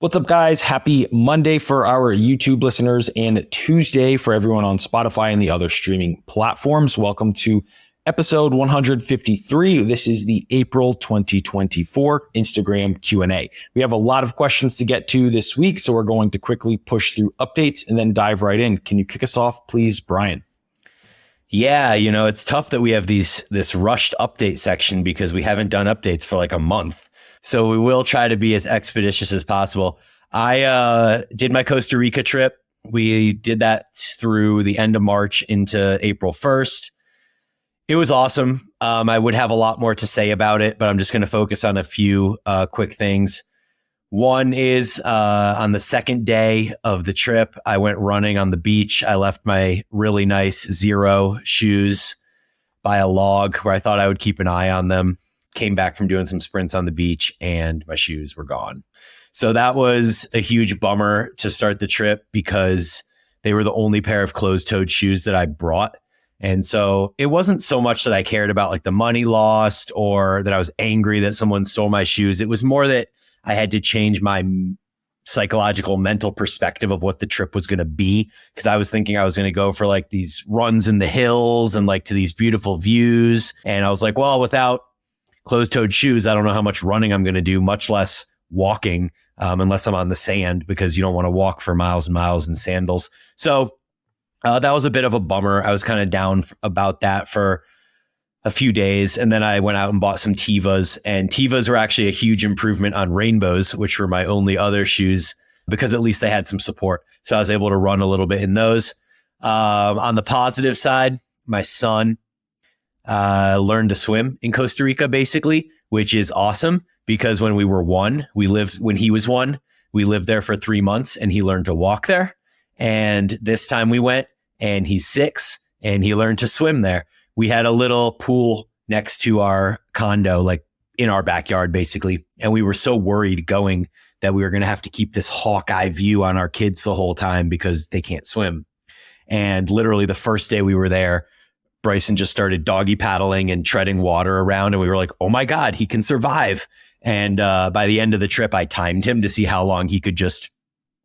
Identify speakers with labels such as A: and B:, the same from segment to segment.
A: What's up, guys? Happy Monday for our YouTube listeners and Tuesday for everyone on Spotify and the other streaming platforms. Welcome to episode 153. This is the April 2024 Instagram Q&A. We have a lot of questions to get to this week, so we're going to quickly push through updates and then dive right in. Can you kick us off, please, Brian?
B: Yeah, it's tough that we have this rushed update section because we haven't done updates for like a month. So we will try to be as expeditious as possible. I did my Costa Rica trip. We did that through the end of March into April 1st. It was awesome. I would have a lot more to say about it, but I'm just going to focus on a few quick things. One is on the second day of the trip, I went running on the beach. I left my really nice Zero shoes by a log where I thought I would keep an eye on them. Came back from doing some sprints on the beach and my shoes were gone. So that was a huge bummer to start the trip because they were the only pair of closed-toed shoes that I brought. And so it wasn't so much that I cared about like the money lost or that I was angry that someone stole my shoes. It was more that I had to change my psychological mental perspective of what the trip was going to be, because I was thinking I was going to go for like these runs in the hills and like to these beautiful views. And I was like, well, without closed-toed shoes, I don't know how much running I'm going to do, much less walking, unless I'm on the sand, because you don't want to walk for miles and miles in sandals. So that was a bit of a bummer. I was kind of down about that for a few days. And then I went out and bought some Tevas, and Tevas were actually a huge improvement on Rainbows, which were my only other shoes, because at least they had some support. So I was able to run a little bit in those. On the positive side, my son learned to swim in Costa Rica, basically, which is awesome because when he was one, we lived there for 3 months and he learned to walk there. And this time we went and he's 6 and he learned to swim there. We had a little pool next to our condo, like in our backyard, basically. And we were so worried going that we were going to have to keep this hawk-eye view on our kids the whole time because they can't swim. And literally the first day we were there, Bryson just started doggy paddling and treading water around. And we were like, oh my God, he can survive. And by the end of the trip, I timed him to see how long he could just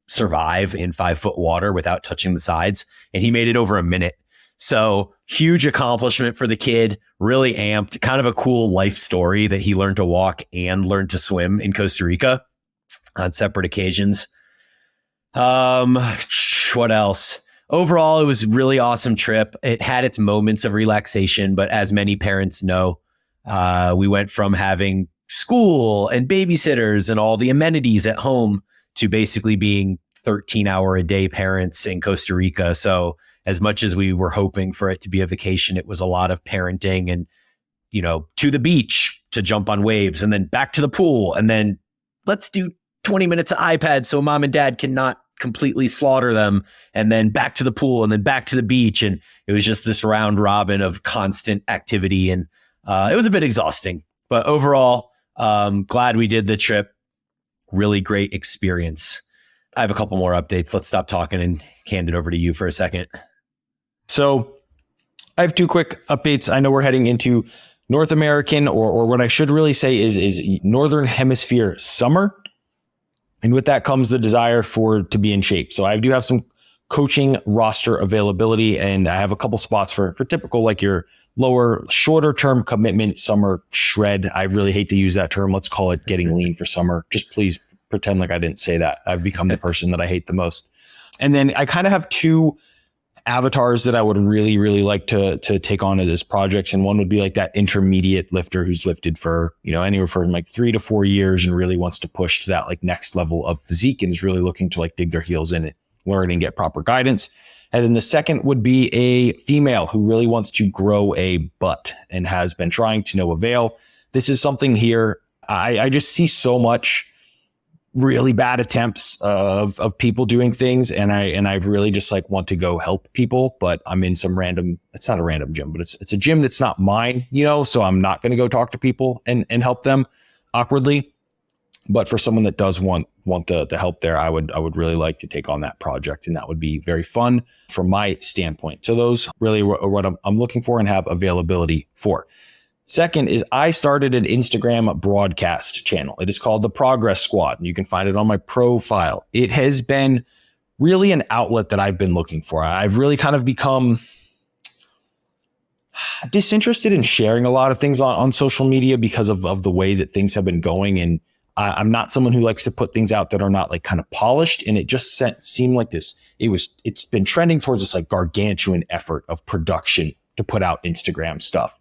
B: survive in 5-foot water without touching the sides. And he made it over a minute. So huge accomplishment for the kid, really amped, kind of a cool life story that he learned to walk and learned to swim in Costa Rica on separate occasions. What else? Overall, it was a really awesome trip. It had its moments of relaxation, but as many parents know, we went from having school and babysitters and all the amenities at home to basically being 13-hour-a-day parents in Costa Rica. So as much as we were hoping for it to be a vacation, it was a lot of parenting and, to the beach to jump on waves and then back to the pool. And then let's do 20 minutes of iPad so mom and dad cannot completely slaughter them, and then back to the pool and then back to the beach. And it was just this round robin of constant activity. And it was a bit exhausting, but overall, glad we did the trip. Really great experience. I have a couple more updates. Let's stop talking and hand it over to you for a second.
A: So I have 2 quick updates. I know we're heading into North American, or what I should really say is Northern Hemisphere summer. And with that comes the desire to be in shape. So I do have some coaching roster availability, and I have a couple spots for typical, like your lower, shorter term commitment summer shred. I really hate to use that term. Let's call it getting lean for summer. Just please pretend like I didn't say that. I've become the person that I hate the most. And then I kind of have 2 avatars that I would really, really like to take on as projects. And one would be like that intermediate lifter who's lifted for, anywhere from like 3 to 4 years and really wants to push to that like next level of physique and is really looking to like dig their heels in it, learn and get proper guidance. And then the second would be a female who really wants to grow a butt and has been trying to no avail. This is something here. I just see so much really bad attempts of people doing things. And I really just like want to go help people, but I'm in some it's not a random gym, but it's a gym that's not mine, so I'm not going to go talk to people and help them awkwardly. But for someone that does want the help there, I would really like to take on that project. And that would be very fun from my standpoint. So those really are what I'm looking for and have availability for. Second is I started an Instagram broadcast channel. It is called the Progress Squad, and you can find it on my profile. It has been really an outlet that I've been looking for. I've really kind of become disinterested in sharing a lot of things on social media because of the way that things have been going. And I'm not someone who likes to put things out that are not like kind of polished. And it just seemed like this. It's been trending towards this like gargantuan effort of production to put out Instagram stuff.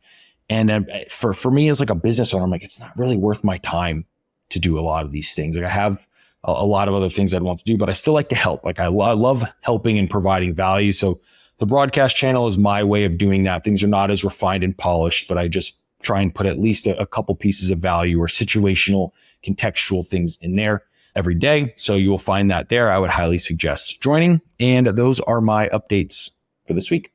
A: And for me as like a business owner, I'm like, it's not really worth my time to do a lot of these things. Like I have a lot of other things I'd want to do, but I still like to help. Like I love helping and providing value. So the broadcast channel is my way of doing that. Things are not as refined and polished, but I just try and put at least a couple pieces of value or situational, contextual things in there every day. So you will find that there. I would highly suggest joining. And those are my updates for this week.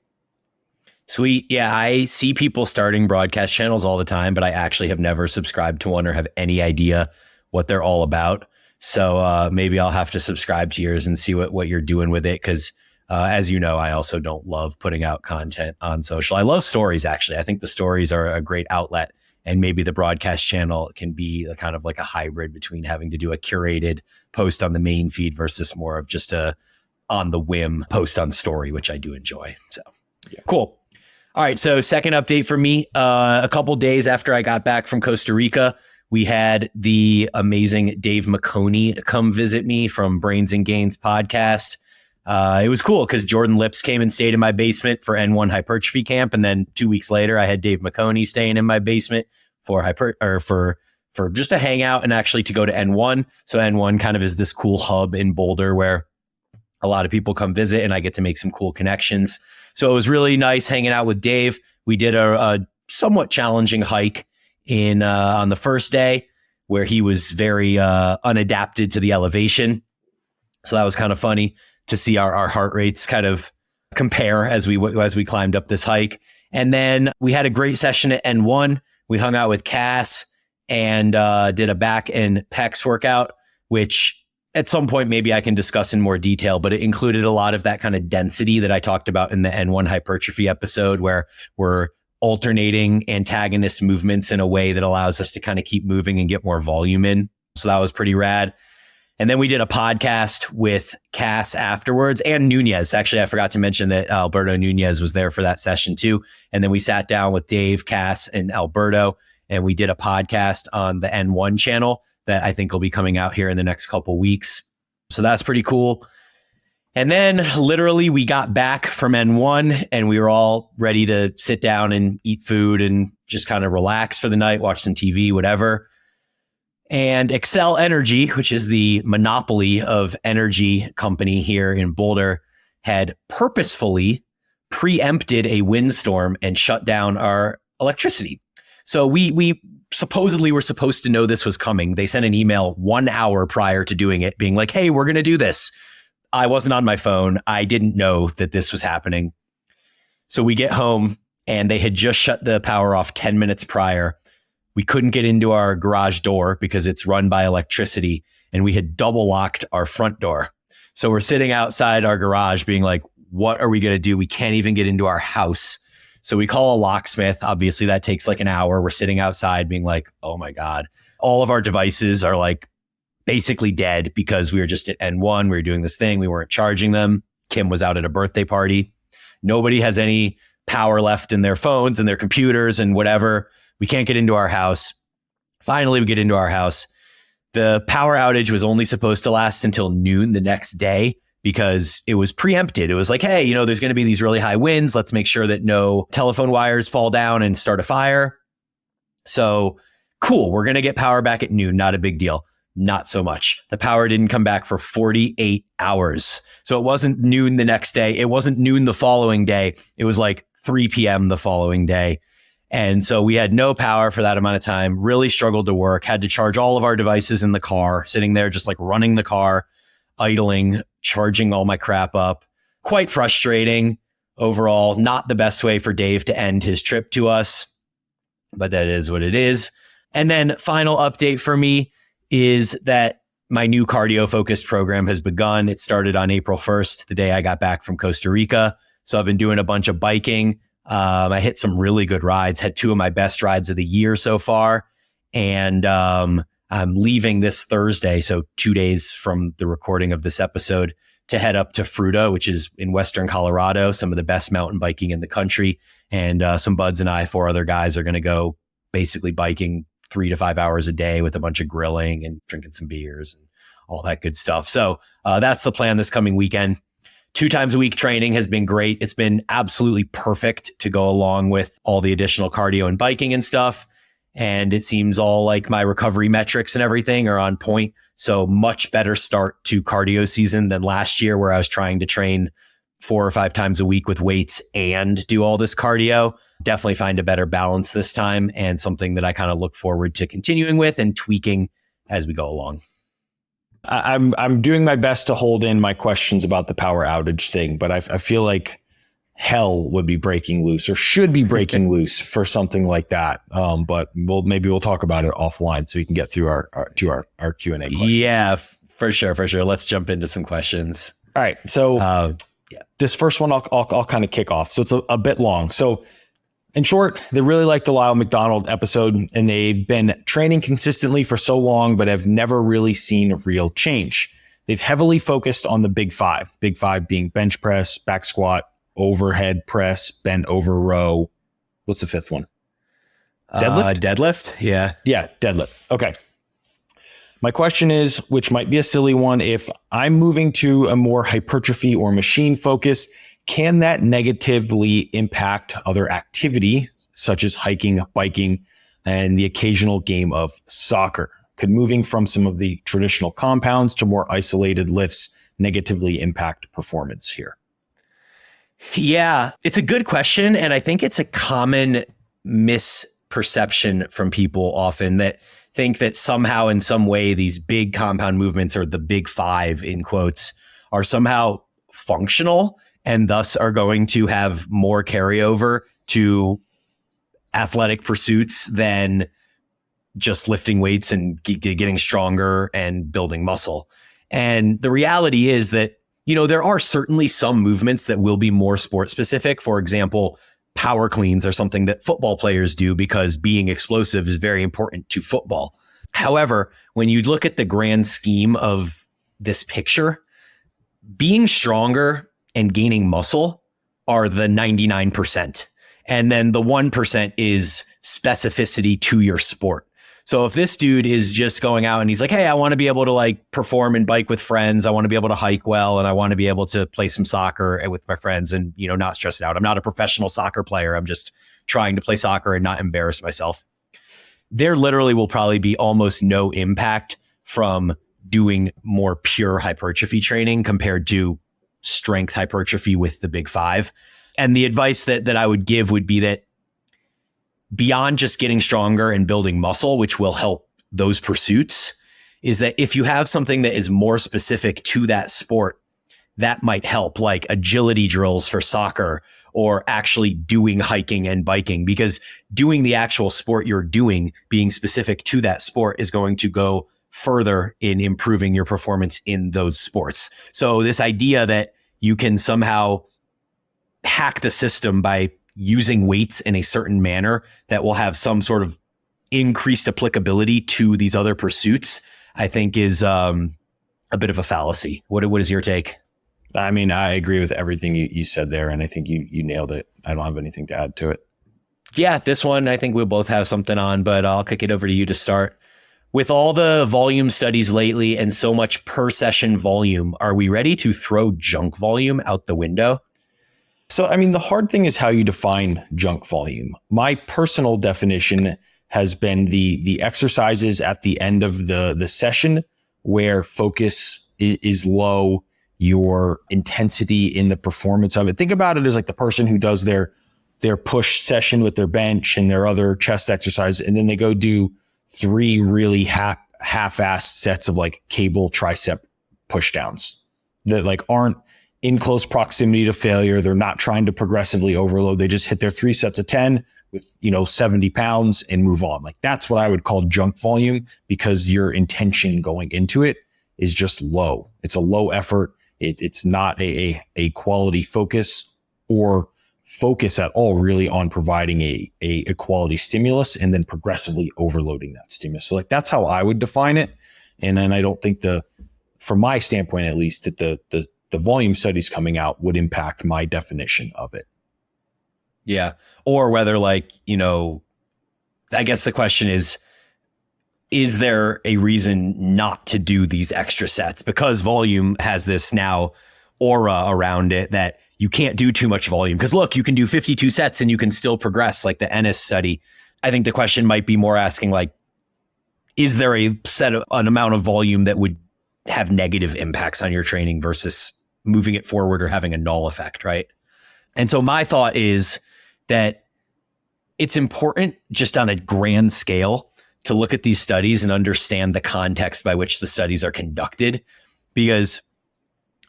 B: Sweet. Yeah, I see people starting broadcast channels all the time, but I actually have never subscribed to one or have any idea what they're all about. So maybe I'll have to subscribe to yours and see what you're doing with it. Because as you know, I also don't love putting out content on social. I love stories, actually. I think the stories are a great outlet. And maybe the broadcast channel can be a kind of like a hybrid between having to do a curated post on the main feed versus more of just a on the whim post on story, which I do enjoy. So yeah. Cool. All right. So second update for me, a couple days after I got back from Costa Rica, we had the amazing Dave McConey come visit me from Brains and Gains podcast. It was cool because Jordan Lips came and stayed in my basement for N1 hypertrophy camp. And then 2 weeks later, I had Dave McConey staying in my basement for for just a hangout and actually to go to N1. So N1 kind of is this cool hub in Boulder where a lot of people come visit and I get to make some cool connections. So it was really nice hanging out with Dave. We did a somewhat challenging hike on the first day where he was very unadapted to the elevation. So that was kind of funny to see our heart rates kind of compare as we climbed up this hike. And then we had a great session at N1. We hung out with Cass and did a back and pecs workout, which at some point maybe I can discuss in more detail, but it included a lot of that kind of density that I talked about in the N1 hypertrophy episode, where we're alternating antagonist movements in a way that allows us to kind of keep moving and get more volume in. So that was pretty rad. And then we did a podcast with Cass afterwards and Nunez. Actually, I forgot to mention that Alberto Nunez was there for that session too. And then we sat down with Dave, Cass, and Alberto, and we did a podcast on the N1 channel that I think will be coming out here in the next couple weeks. So that's pretty cool. And then literally we got back from N1 and we were all ready to sit down and eat food and just kind of relax for the night, watch some TV, whatever. And Excel Energy, which is the monopoly of energy company here in Boulder, had purposefully preempted a windstorm and shut down our electricity. So we supposedly were supposed to know this was coming. They sent an email 1 hour prior to doing it being like, hey, we're going to do this. I wasn't on my phone. I didn't know that this was happening. So we get home and they had just shut the power off 10 minutes prior. We couldn't get into our garage door because it's run by electricity, and we had double locked our front door. So we're sitting outside our garage being like, what are we going to do? We can't even get into our house. So we call a locksmith. Obviously that takes like an hour. We're sitting outside being like, oh my God, all of our devices are like basically dead because we were just at N1. We were doing this thing. We weren't charging them. Kim was out at a birthday party. Nobody has any power left in their phones and their computers and whatever. We can't get into our house. Finally, we get into our house. The power outage was only supposed to last until noon the next day because it was preempted. It was like, hey, there's going to be these really high winds. Let's make sure that no telephone wires fall down and start a fire. So cool. We're going to get power back at noon. Not a big deal. Not so much. The power didn't come back for 48 hours. So it wasn't noon the next day. It wasn't noon the following day. It was like 3 p.m. the following day. And so we had no power for that amount of time, really struggled to work, had to charge all of our devices in the car, sitting there just like running the car, idling, charging all my crap up. Quite frustrating overall. Not the best way for Dave to end his trip to us, but that is what it is. And then final update for me is that my new cardio focused program has begun. It started on April 1st, the day I got back from Costa Rica. So I've been doing a bunch of biking. I hit some really good rides, had 2 of my best rides of the year so far. And I'm leaving this Thursday, so 2 days from the recording of this episode, to head up to Fruta, which is in Western Colorado, some of the best mountain biking in the country. And some buds and I, 4 other guys, are going to go basically biking 3 to 5 hours a day with a bunch of grilling and drinking some beers and all that good stuff. So that's the plan this coming weekend. 2 times a week training has been great. It's been absolutely perfect to go along with all the additional cardio and biking and stuff. And it seems all like my recovery metrics and everything are on point. So much better start to cardio season than last year, where I was trying to train 4 or 5 times a week with weights and do all this cardio. Definitely find a better balance this time, and something that I kind of look forward to continuing with and tweaking as we go along.
A: I'm doing my best to hold in my questions about the power outage thing, but I feel like hell would be breaking loose, or should be breaking loose for something like that. But maybe we'll talk about it offline so we can get through our Q&A questions.
B: Yeah, for sure. Let's jump into some questions.
A: All right. So this first one I'll kind of kick off. So it's a bit long. So in short, they really like the Lyle McDonald episode, and they've been training consistently for so long, but have never really seen real change. They've heavily focused on the big 5 being bench press, back squat, overhead press, bent over row. What's the 5th one? Deadlift?
B: Deadlift. Yeah.
A: Yeah. Deadlift. Okay. My question is, which might be a silly one, if I'm moving to a more hypertrophy or machine focus, can that negatively impact other activity, such as hiking, biking, and the occasional game of soccer? Could moving from some of the traditional compounds to more isolated lifts negatively impact performance here?
B: Yeah, it's a good question. And I think it's a common misperception from people often, that think that somehow in some way these big compound movements, or the big 5 in quotes, are somehow functional and thus are going to have more carryover to athletic pursuits than just lifting weights and getting stronger and building muscle. And the reality is that, there are certainly some movements that will be more sport specific. For example, power cleans are something that football players do because being explosive is very important to football. However, when you look at the grand scheme of this picture, being stronger and gaining muscle are the 99%. And then the 1% is specificity to your sport. So if this dude is just going out and he's like, hey, I want to be able to perform and bike with friends. I want to be able to hike well, and I want to be able to play some soccer with my friends and, not stress it out. I'm not a professional soccer player. I'm just trying to play soccer and not embarrass myself. There literally will probably be almost no impact from doing more pure hypertrophy training compared to strength hypertrophy with the big 5. And the advice that I would give would be that beyond just getting stronger and building muscle, which will help those pursuits, is that if you have something that is more specific to that sport, that might help, like agility drills for soccer, or actually doing hiking and biking, because doing the actual sport you're doing, being specific to that sport, is going to go further in improving your performance in those sports. So this idea that you can somehow hack the system by using weights in a certain manner that will have some sort of increased applicability to these other pursuits, I think is a bit of a fallacy. What is your take?
A: I mean, I agree with everything you said there, and I think you nailed it. I don't have anything to add to it.
B: Yeah, this one, I think we'll both have something on, but I'll kick it over to you to start. With all the volume studies lately and so much per session volume, are we ready to throw junk volume out the window?
A: So, I mean, the hard thing is how you define junk volume. My personal definition has been the exercises at the end of the session where focus is low, your intensity in the performance of it. Think about it as like the person who does their push session with their bench and their other chest exercise, and then they go do 3 really half-assed sets of like cable tricep push downs that aren't in close proximity to failure. They're not trying to progressively overload. They just hit their 3 sets of 10 with 70 pounds and move on. That's what I would call junk volume, because your intention going into it is just low. It's a low effort. It's not a quality focus or focus at all really on providing a quality stimulus and then progressively overloading that stimulus. So like that's how I would define it. And then I don't think from my standpoint at least, that the volume studies coming out would impact my definition of it.
B: Yeah. Or whether I guess the question is there a reason not to do these extra sets? Because volume has this now aura around it that you can't do too much volume. Because look, you can do 52 sets and you can still progress, like the Ennis study. I think the question might be more asking is there an amount of volume that would have negative impacts on your training versus moving it forward or having a null effect, right? And so my thought is that it's important just on a grand scale to look at these studies and understand the context by which the studies are conducted, because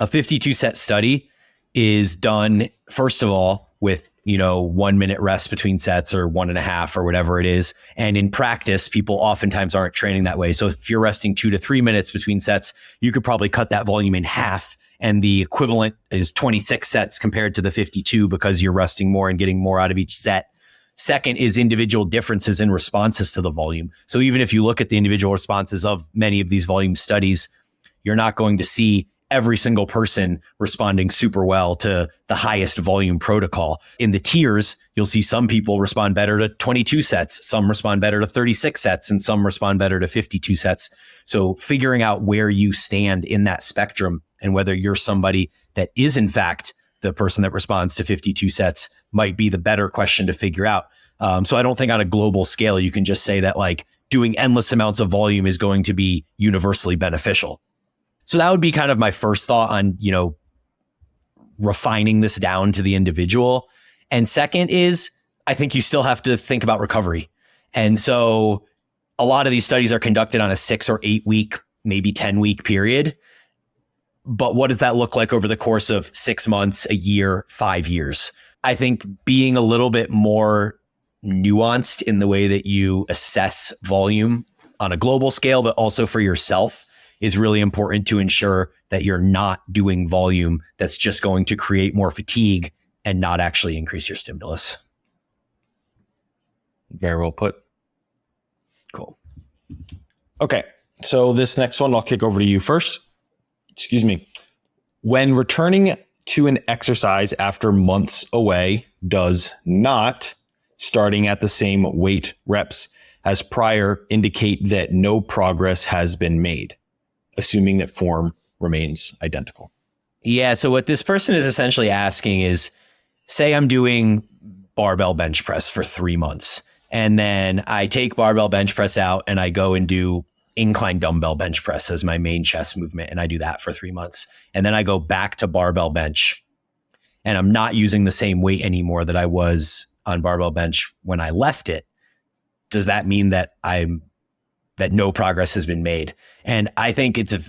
B: a 52 set study is done, first of all, with 1 minute rest between sets or 1.5 or whatever it is. And in practice, people oftentimes aren't training that way. So if you're resting 2 to 3 minutes between sets, you could probably cut that volume in half. And the equivalent is 26 sets compared to the 52 because you're resting more and getting more out of each set. Second is individual differences in responses to the volume. So even if you look at the individual responses of many of these volume studies, you're not going to see every single person responding super well to the highest volume protocol. In the tiers, you'll see some people respond better to 22 sets, some respond better to 36 sets, and some respond better to 52 sets. So figuring out where you stand in that spectrum and whether you're somebody that is in fact the person that responds to 52 sets might be the better question to figure out. So I don't think on a global scale, you can just say that doing endless amounts of volume is going to be universally beneficial. So that would be kind of my first thought on, refining this down to the individual. And second is, I think you still have to think about recovery. And so a lot of these studies are conducted on a 6 or 8 week, maybe 10 week period. But what does that look like over the course of 6 months, a year, 5 years? I think being a little bit more nuanced in the way that you assess volume on a global scale, but also for yourself, is really important to ensure that you're not doing volume that's just going to create more fatigue and not actually increase your stimulus.
A: Very well put.
B: Cool.
A: Okay. So this next one, I'll kick over to you first. Excuse me. When returning to an exercise after months away, does not starting at the same weight reps as prior indicate that no progress has been made, assuming that form remains identical?
B: Yeah. So what this person is essentially asking is, say I'm doing barbell bench press for 3 months, and then I take barbell bench press out and I go and do incline dumbbell bench press as my main chest movement. And I do that for 3 months. And then I go back to barbell bench and I'm not using the same weight anymore that I was on barbell bench when I left it. Does that mean that no progress has been made? And I think it's at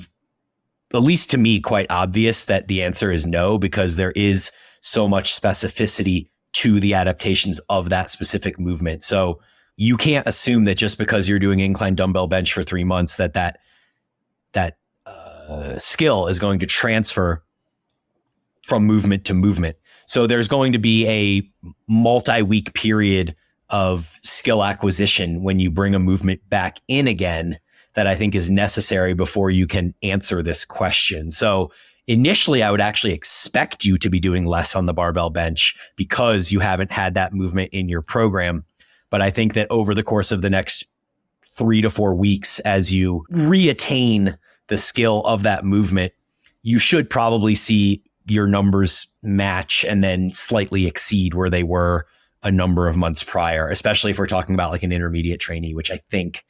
B: least to me quite obvious that the answer is no, because there is so much specificity to the adaptations of that specific movement. So you can't assume that just because you're doing incline dumbbell bench for 3 months that skill is going to transfer from movement to movement. So there's going to be a multi-week period of skill acquisition when you bring a movement back in again that I think is necessary before you can answer this question. So initially, I would actually expect you to be doing less on the barbell bench because you haven't had that movement in your program. But I think that over the course of the next 3 to 4 weeks, as you reattain the skill of that movement, you should probably see your numbers match and then slightly exceed where they were a number of months prior, especially if we're talking about like an intermediate trainee, which I think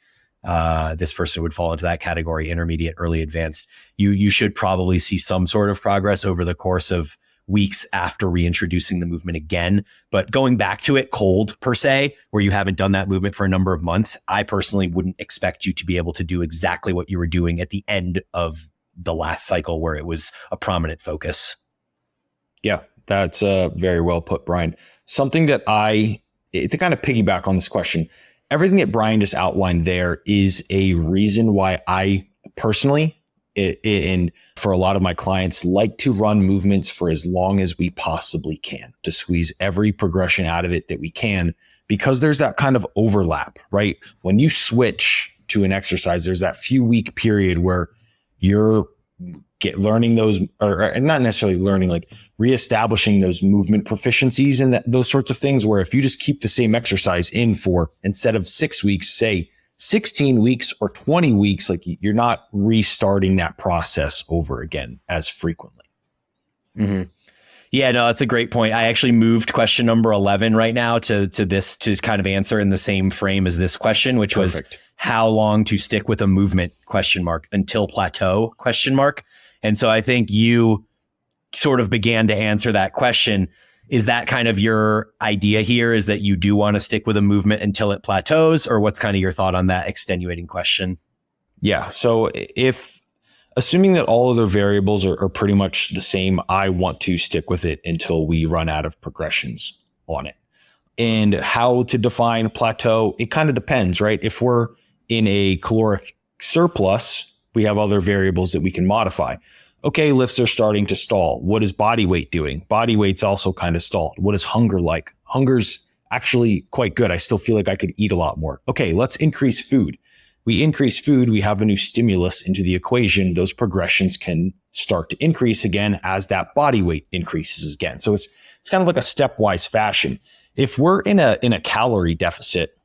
B: this person would fall into that category, intermediate, early advanced. You should probably see some sort of progress over the course of weeks after reintroducing the movement again. But going back to it cold per se, where you haven't done that movement for a number of months, I personally wouldn't expect you to be able to do exactly what you were doing at the end of the last cycle where it was a prominent focus.
A: Yeah, that's very well put, Brian. Something that to kind of piggyback on this question, everything that Brian just outlined there is a reason why I personally And for a lot of my clients, like to run movements for as long as we possibly can to squeeze every progression out of it that we can, because there's that kind of overlap, right? When you switch to an exercise, there's that few week period where you're learning those, or not necessarily learning, like reestablishing those movement proficiencies and those sorts of things, where if you just keep the same exercise in for, instead of 6 weeks, say 16 weeks or 20 weeks, like you're not restarting that process over again as frequently.
B: Mm-hmm. Yeah, no, that's a great point. I actually moved question number 11 right now to this to kind of answer in the same frame as this question, which was how long to stick with a movement ? Until plateau ? And so I think you sort of began to answer that question. Is that kind of your idea here, is that you do want to stick with a movement until it plateaus, or what's kind of your thought on that extenuating question?
A: Yeah. So if assuming that all other variables are pretty much the same, I want to stick with it until we run out of progressions on it. And how to define plateau, it kind of depends, right? If we're in a caloric surplus, we have other variables that we can modify. Okay, lifts are starting to stall. What is body weight doing? Body weight's also kind of stalled. What is hunger like? Hunger's actually quite good. I still feel like I could eat a lot more. Okay, let's increase food. We increase food, we have a new stimulus into the equation. Those progressions can start to increase again as that body weight increases again. So it's kind of like a stepwise fashion. If we're in a calorie deficit,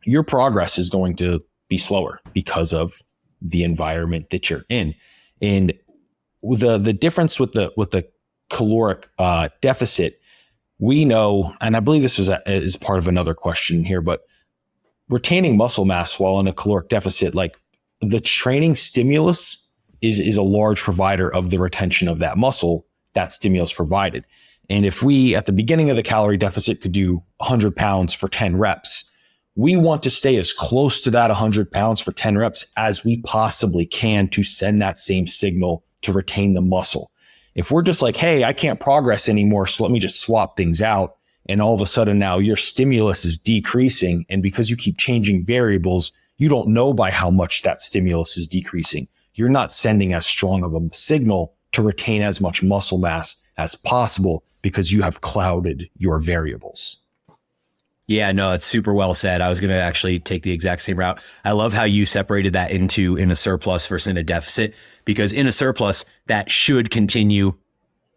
A: your progress is going to be slower because of the environment that you're in. And the difference with the caloric deficit, we know, and I believe this is part of another question here, but retaining muscle mass while in a caloric deficit, like the training stimulus is a large provider of the retention of that muscle that stimulus provided. And if we, at the beginning of the calorie deficit, could do 100 pounds for 10 reps, we want to stay as close to that 100 pounds for 10 reps as we possibly can to send that same signal to retain the muscle. If we're just like, hey, I can't progress anymore, so let me just swap things out, and all of a sudden now your stimulus is decreasing, and because you keep changing variables, you don't know by how much that stimulus is decreasing. You're not sending as strong of a signal to retain as much muscle mass as possible because you have clouded your variables.
B: Yeah, no, it's super well said. I was going to actually take the exact same route. I love how you separated that into in a surplus versus in a deficit, because in a surplus, that should continue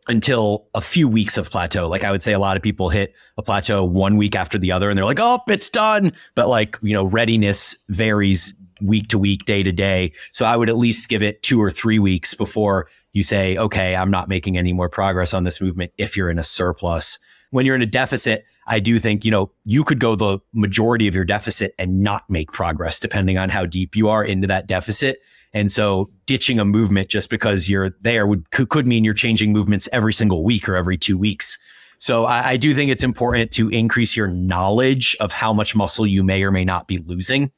B: until a few weeks of plateau. Like I would say a lot of people hit a plateau 1 week after the other and they're like, oh, it's done. But like, readiness varies week to week, day to day. So I would at least give it 2 or 3 weeks before you say, okay, I'm not making any more progress on this movement if you're in a surplus. When you're in a deficit, I do think, you could go the majority of your deficit and not make progress depending on how deep you are into that deficit. And so ditching a movement just because you're there could mean you're changing movements every single week or every 2 weeks. So I do think it's important to increase your knowledge of how much muscle you may or may not be losing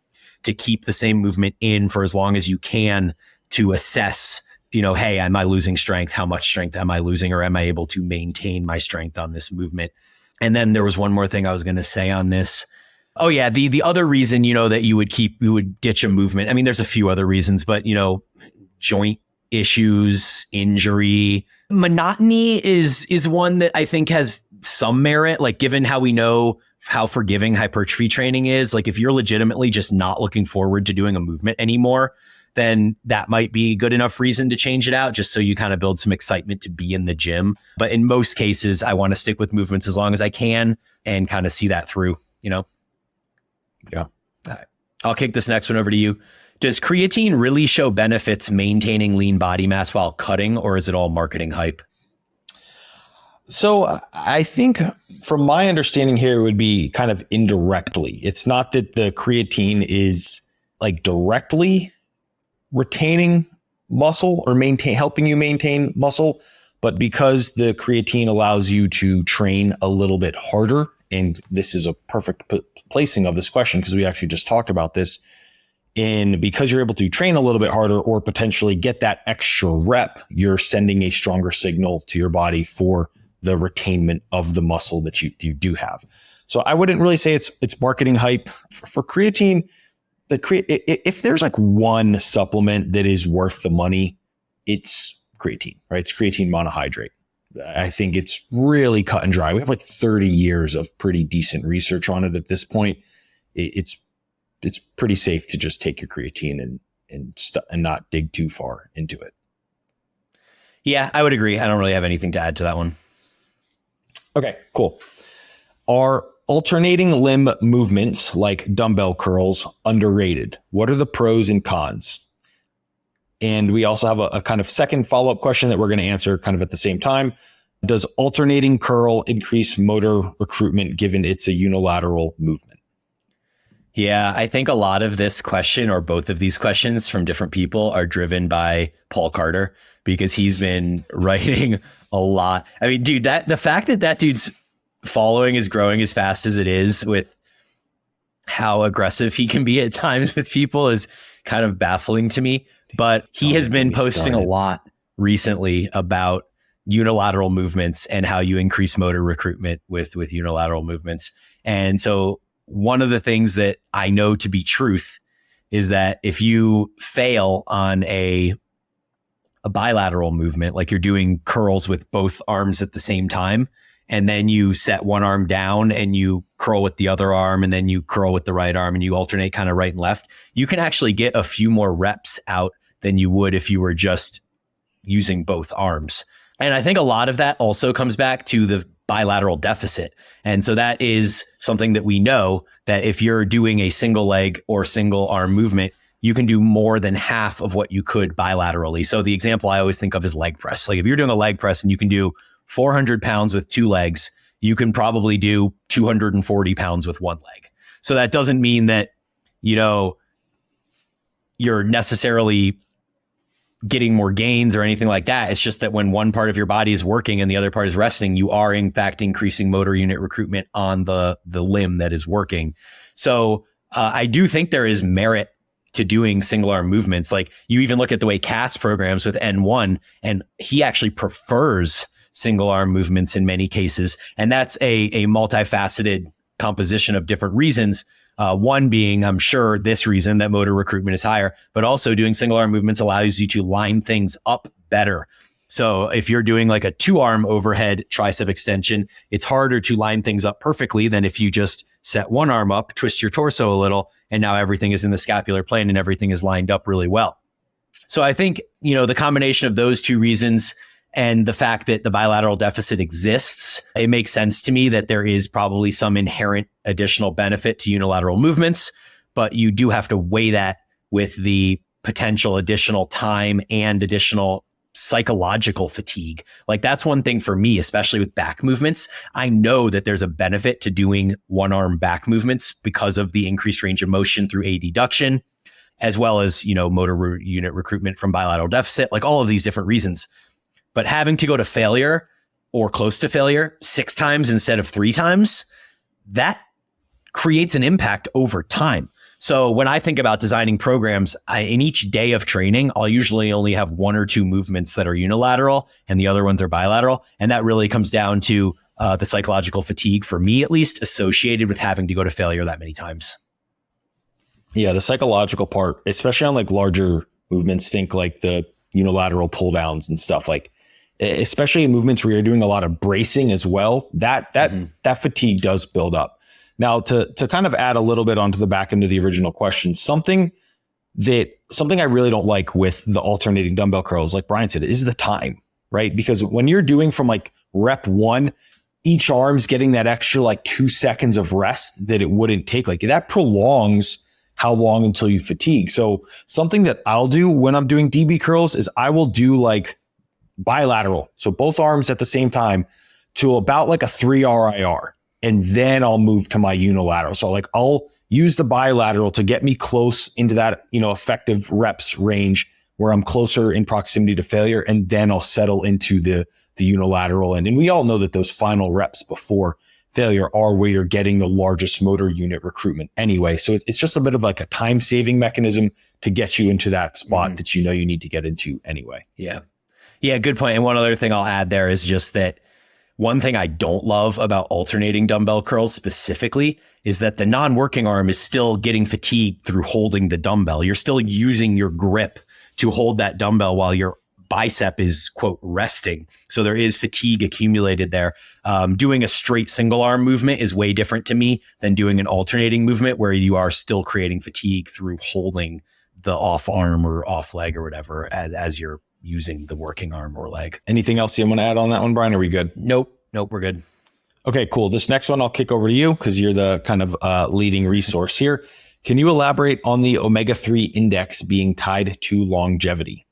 B: to keep the same movement in for as long as you can to assess, hey, am I losing strength? How much strength am I losing? Or am I able to maintain my strength on this movement? And then there was one more thing I was going to say on this. Oh yeah, the other reason, that you would ditch a movement. I mean, there's a few other reasons, but joint issues, injury, monotony is one that I think has some merit. Like given how we know how forgiving hypertrophy training is, like if you're legitimately just not looking forward to doing a movement anymore, then that might be good enough reason to change it out, just so you kind of build some excitement to be in the gym. But in most cases, I want to stick with movements as long as I can and kind of see that through, Yeah. All right. I'll kick this next one over to you. Does creatine really show benefits maintaining lean body mass while cutting, or is it all marketing hype?
A: So I think from my understanding here, it would be kind of indirectly. It's not that the creatine is like directly retaining muscle or helping you maintain muscle, but because the creatine allows you to train a little bit harder, and this is a perfect placing of this question because we actually just talked about this, and because you're able to train a little bit harder or potentially get that extra rep, you're sending a stronger signal to your body for the retainment of the muscle that you do have. So I wouldn't really say it's marketing hype for creatine. if there's like one supplement that is worth the money, it's creatine, right? It's creatine monohydrate. I think it's really cut and dry. We have like 30 years of pretty decent research on it at this point. It's pretty safe to just take your creatine and not dig too far into it.
B: Yeah, I would agree. I don't really have anything to add to that one.
A: Okay, cool. Are alternating limb movements like dumbbell curls underrated? What are the pros and cons? And we also have a kind of second follow-up question that we're going to answer kind of at the same time. Does alternating curl increase motor recruitment given it's a unilateral movement?
B: Yeah, I think a lot of this question, or both of these questions from different people, are driven by Paul Carter, because he's been writing a lot. I mean, dude, the fact that dude's following is growing as fast as it is, with how aggressive he can be at times with people, is kind of baffling to me. But he has been posting a lot recently about unilateral movements and how you increase motor recruitment with unilateral movements. And so one of the things that I know to be truth is that if you fail on a bilateral movement, like you're doing curls with both arms at the same time, and then you set one arm down and you curl with the other arm, and then you curl with the right arm, and you alternate kind of right and left, you can actually get a few more reps out than you would if you were just using both arms. And I think a lot of that also comes back to the bilateral deficit. And so that is something that we know, that if you're doing a single leg or single arm movement, you can do more than half of what you could bilaterally. So the example I always think of is leg press. Like if you're doing a leg press and you can do 400 pounds with two legs, you can probably do 240 pounds with one leg. So that doesn't mean that, you're necessarily getting more gains or anything like that. It's just that when one part of your body is working and the other part is resting, you are in fact increasing motor unit recruitment on the limb that is working. So I do think there is merit to doing single arm movements. Like you even look at the way Cass programs with N1, and he actually prefers single arm movements in many cases. And that's a multifaceted composition of different reasons. One being, I'm sure, this reason that motor recruitment is higher, but also doing single arm movements allows you to line things up better. So if you're doing like a 2-arm overhead tricep extension, it's harder to line things up perfectly than if you just set one arm up, twist your torso a little, and now everything is in the scapular plane and everything is lined up really well. So I think, the combination of those two reasons and the fact that the bilateral deficit exists, it makes sense to me that there is probably some inherent additional benefit to unilateral movements, but you do have to weigh that with the potential additional time and additional psychological fatigue. Like that's one thing for me, especially with back movements. I know that there's a benefit to doing one arm back movements because of the increased range of motion through adduction, as well as, motor unit recruitment from bilateral deficit, like all of these different reasons. But having to go to failure or close to failure 6 times instead of 3 times, that creates an impact over time. So when I think about designing programs, in each day of training, I'll usually only have 1 or 2 movements that are unilateral and the other ones are bilateral. And that really comes down to the psychological fatigue, for me at least, associated with having to go to failure that many times.
A: Yeah, the psychological part, especially on like larger movements, think like the unilateral pulldowns and stuff, like especially in movements where you're doing a lot of bracing as well, that fatigue does build up. Now, to kind of add a little bit onto the back end of the original question, something I really don't like with the alternating dumbbell curls, like Brian said, is the time, right? Because when you're doing from like rep 1, each arm's getting that extra like 2 seconds of rest that it wouldn't take. Like that prolongs how long until you fatigue. So something that I'll do when I'm doing DB curls is I will do like bilateral. So both arms at the same time to about like a 3 RIR. And then I'll move to my unilateral. So like I'll use the bilateral to get me close into that, effective reps range where I'm closer in proximity to failure. And then I'll settle into the unilateral. And we all know that those final reps before failure are where you're getting the largest motor unit recruitment anyway. So it's just a bit of like a time saving mechanism to get you into that spot that you need to get into anyway.
B: Yeah. Yeah, good point. And one other thing I'll add there is just that One thing I don't love about alternating dumbbell curls specifically is that the non-working arm is still getting fatigued through holding the dumbbell. You're still using your grip to hold that dumbbell while your bicep is, quote, resting. So there is fatigue accumulated there. Doing a straight single arm movement is way different to me than doing an alternating movement where you are still creating fatigue through holding the off arm or off leg or whatever as you're using the working arm or leg.
A: Anything else you want to add on that one, Brian? Are we good?
B: Nope, we're good.
A: Okay, cool. This next one I'll kick over to you because you're the kind of leading resource here. Can you elaborate on the omega-3 index being tied to longevity?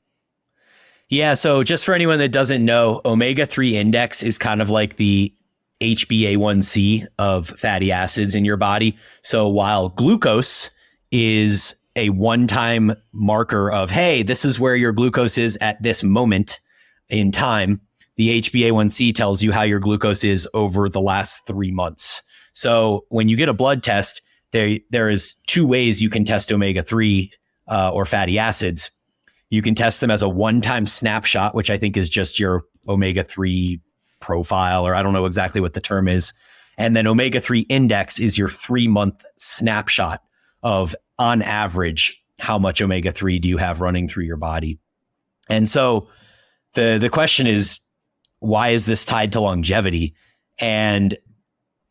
B: Yeah, so just for anyone that doesn't know, omega-3 index is kind of like the HbA1c of fatty acids in your body. So while glucose is a one-time marker of, hey, this is where your glucose is at this moment in time, the HbA1c tells you how your glucose is over the last 3 months. So when you get a blood test, there is 2 ways you can test omega-3 or fatty acids. You can test them as a one-time snapshot, which I think is just your omega-3 profile, or I don't know exactly what the term is. And then omega-3 index is your 3-month snapshot of, on average, how much omega-3 do you have running through your body. And so the question is, why is this tied to longevity? And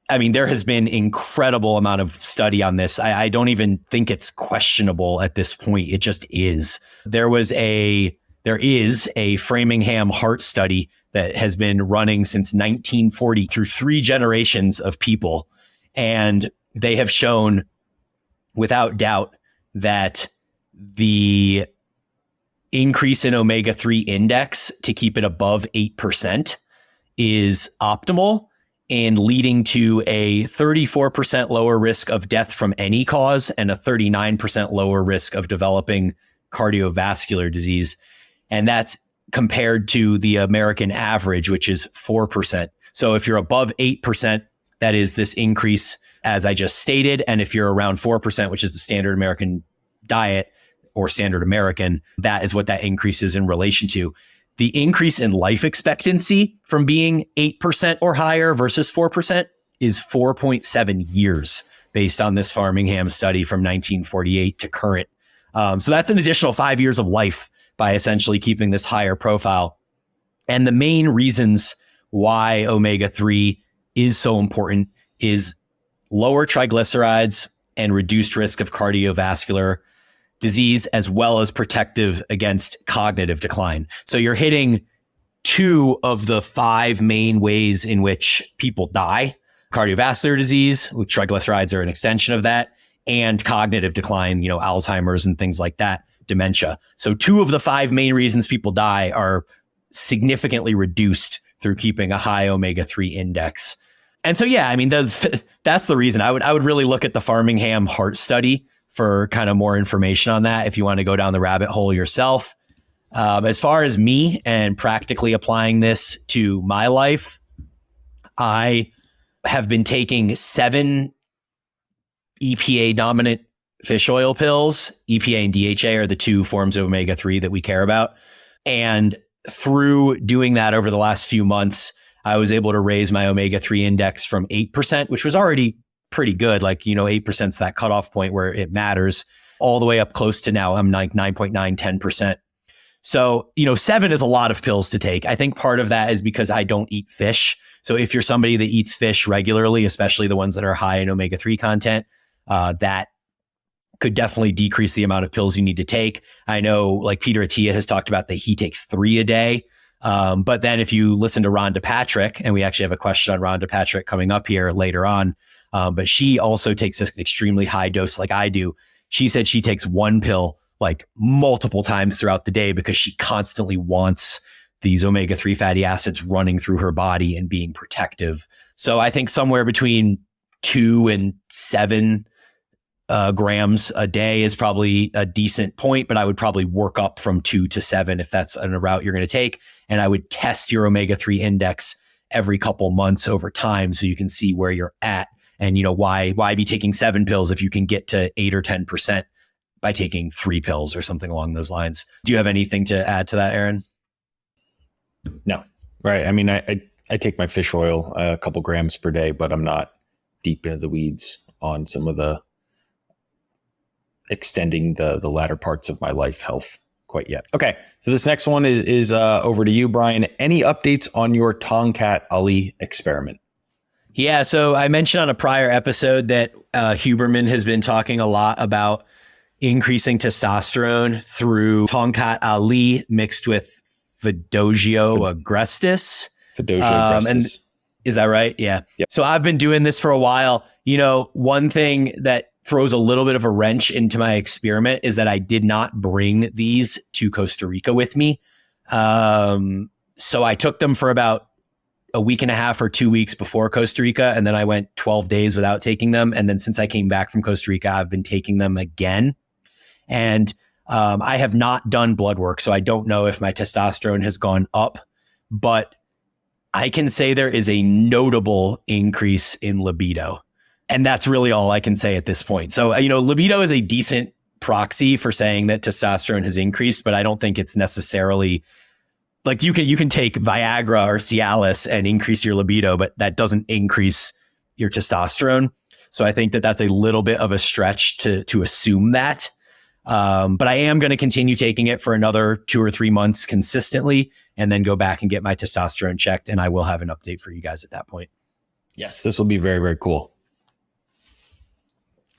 B: I mean, there has been incredible amount of study on this. I don't even think it's questionable at this point. It just is. There is a Framingham Heart Study that has been running since 1940 through 3 generations of people. And they have shown without doubt that the increase in omega-3 index to keep it above 8% is optimal in leading to a 34% lower risk of death from any cause and a 39% lower risk of developing cardiovascular disease. And that's compared to the American average, which is 4%. So if you're above 8%, that is this increase, as I just stated. And if you're around 4%, which is the standard American diet or standard American, that is what that increase is in relation to. The increase in life expectancy from being 8% or higher versus 4% is 4.7 years based on this Framingham study from 1948 to current. So that's an additional 5 years of life by essentially keeping this higher profile. And the main reasons why omega-3 is so important is lower triglycerides and reduced risk of cardiovascular disease, as well as protective against cognitive decline. So you're hitting 2 of the 5 main ways in which people die: cardiovascular disease, with triglycerides are an extension of that, and cognitive decline, Alzheimer's and things like that, dementia. So 2 of the 5 main reasons people die are significantly reduced through keeping a high omega-3 index. And so, yeah, I mean, that's the reason. I would really look at the Framingham Heart Study for kind of more information on that if you want to go down the rabbit hole yourself. As far as me and practically applying this to my life, I have been taking 7 EPA dominant fish oil pills. EPA and DHA are the 2 forms of omega-3 that we care about. And through doing that over the last few months, I was able to raise my omega-3 index from 8%, which was already pretty good. 8% is that cutoff point where it matters, all the way up close to now I'm like 9.9, 10%. So, 7 is a lot of pills to take. I think part of that is because I don't eat fish. So if you're somebody that eats fish regularly, especially the ones that are high in omega-3 content, that could definitely decrease the amount of pills you need to take. I know like Peter Attia has talked about that he takes 3 a day. But then if you listen to Rhonda Patrick, and we actually have a question on Rhonda Patrick coming up here later on, but she also takes an extremely high dose like I do. She said she takes 1 pill like multiple times throughout the day because she constantly wants these omega-3 fatty acids running through her body and being protective. So I think somewhere between 2 and 7 grams a day is probably a decent point, but I would probably work up from 2 to 7 if that's a route you're going to take. And I would test your omega-3 index every couple months over time so you can see where you're at. And why be taking 7 pills if you can get to 8 or 10% by taking 3 pills or something along those lines? Do you have anything to add to that, Aaron?
A: No. Right. I mean, I I take my fish oil a couple grams per day, but I'm not deep into the weeds on some of the extending the latter parts of my life health quite yet. Okay, so this next one is over to you, Brian. Any updates on your Tongkat Ali experiment?
B: Yeah, so I mentioned on a prior episode that Huberman has been talking a lot about increasing testosterone through Tongkat Ali mixed with Fidogio agrestis.
A: Fidogio agrestis.
B: And is that right? Yeah.
A: Yep.
B: So I've been doing this for a while. You know, one thing that throws a little bit of a wrench into my experiment is that I did not bring these to Costa Rica with me. So I took them for about a week and a half or 2 weeks before Costa Rica. And then I went 12 days without taking them. And then since I came back from Costa Rica, I've been taking them again. And I have not done blood work, so I don't know if my testosterone has gone up, but I can say there is a notable increase in libido. And that's really all I can say at this point. So, you know, libido is a decent proxy for saying that testosterone has increased, but I don't think it's necessarily like you can take Viagra or Cialis and increase your libido, but that doesn't increase your testosterone. So I think that that's a little bit of a stretch to assume that. But I am going to continue taking it for another 2 or 3 months consistently, and then go back and get my testosterone checked. And I will have an update for you guys at that point.
A: Yes, this will be very, very cool.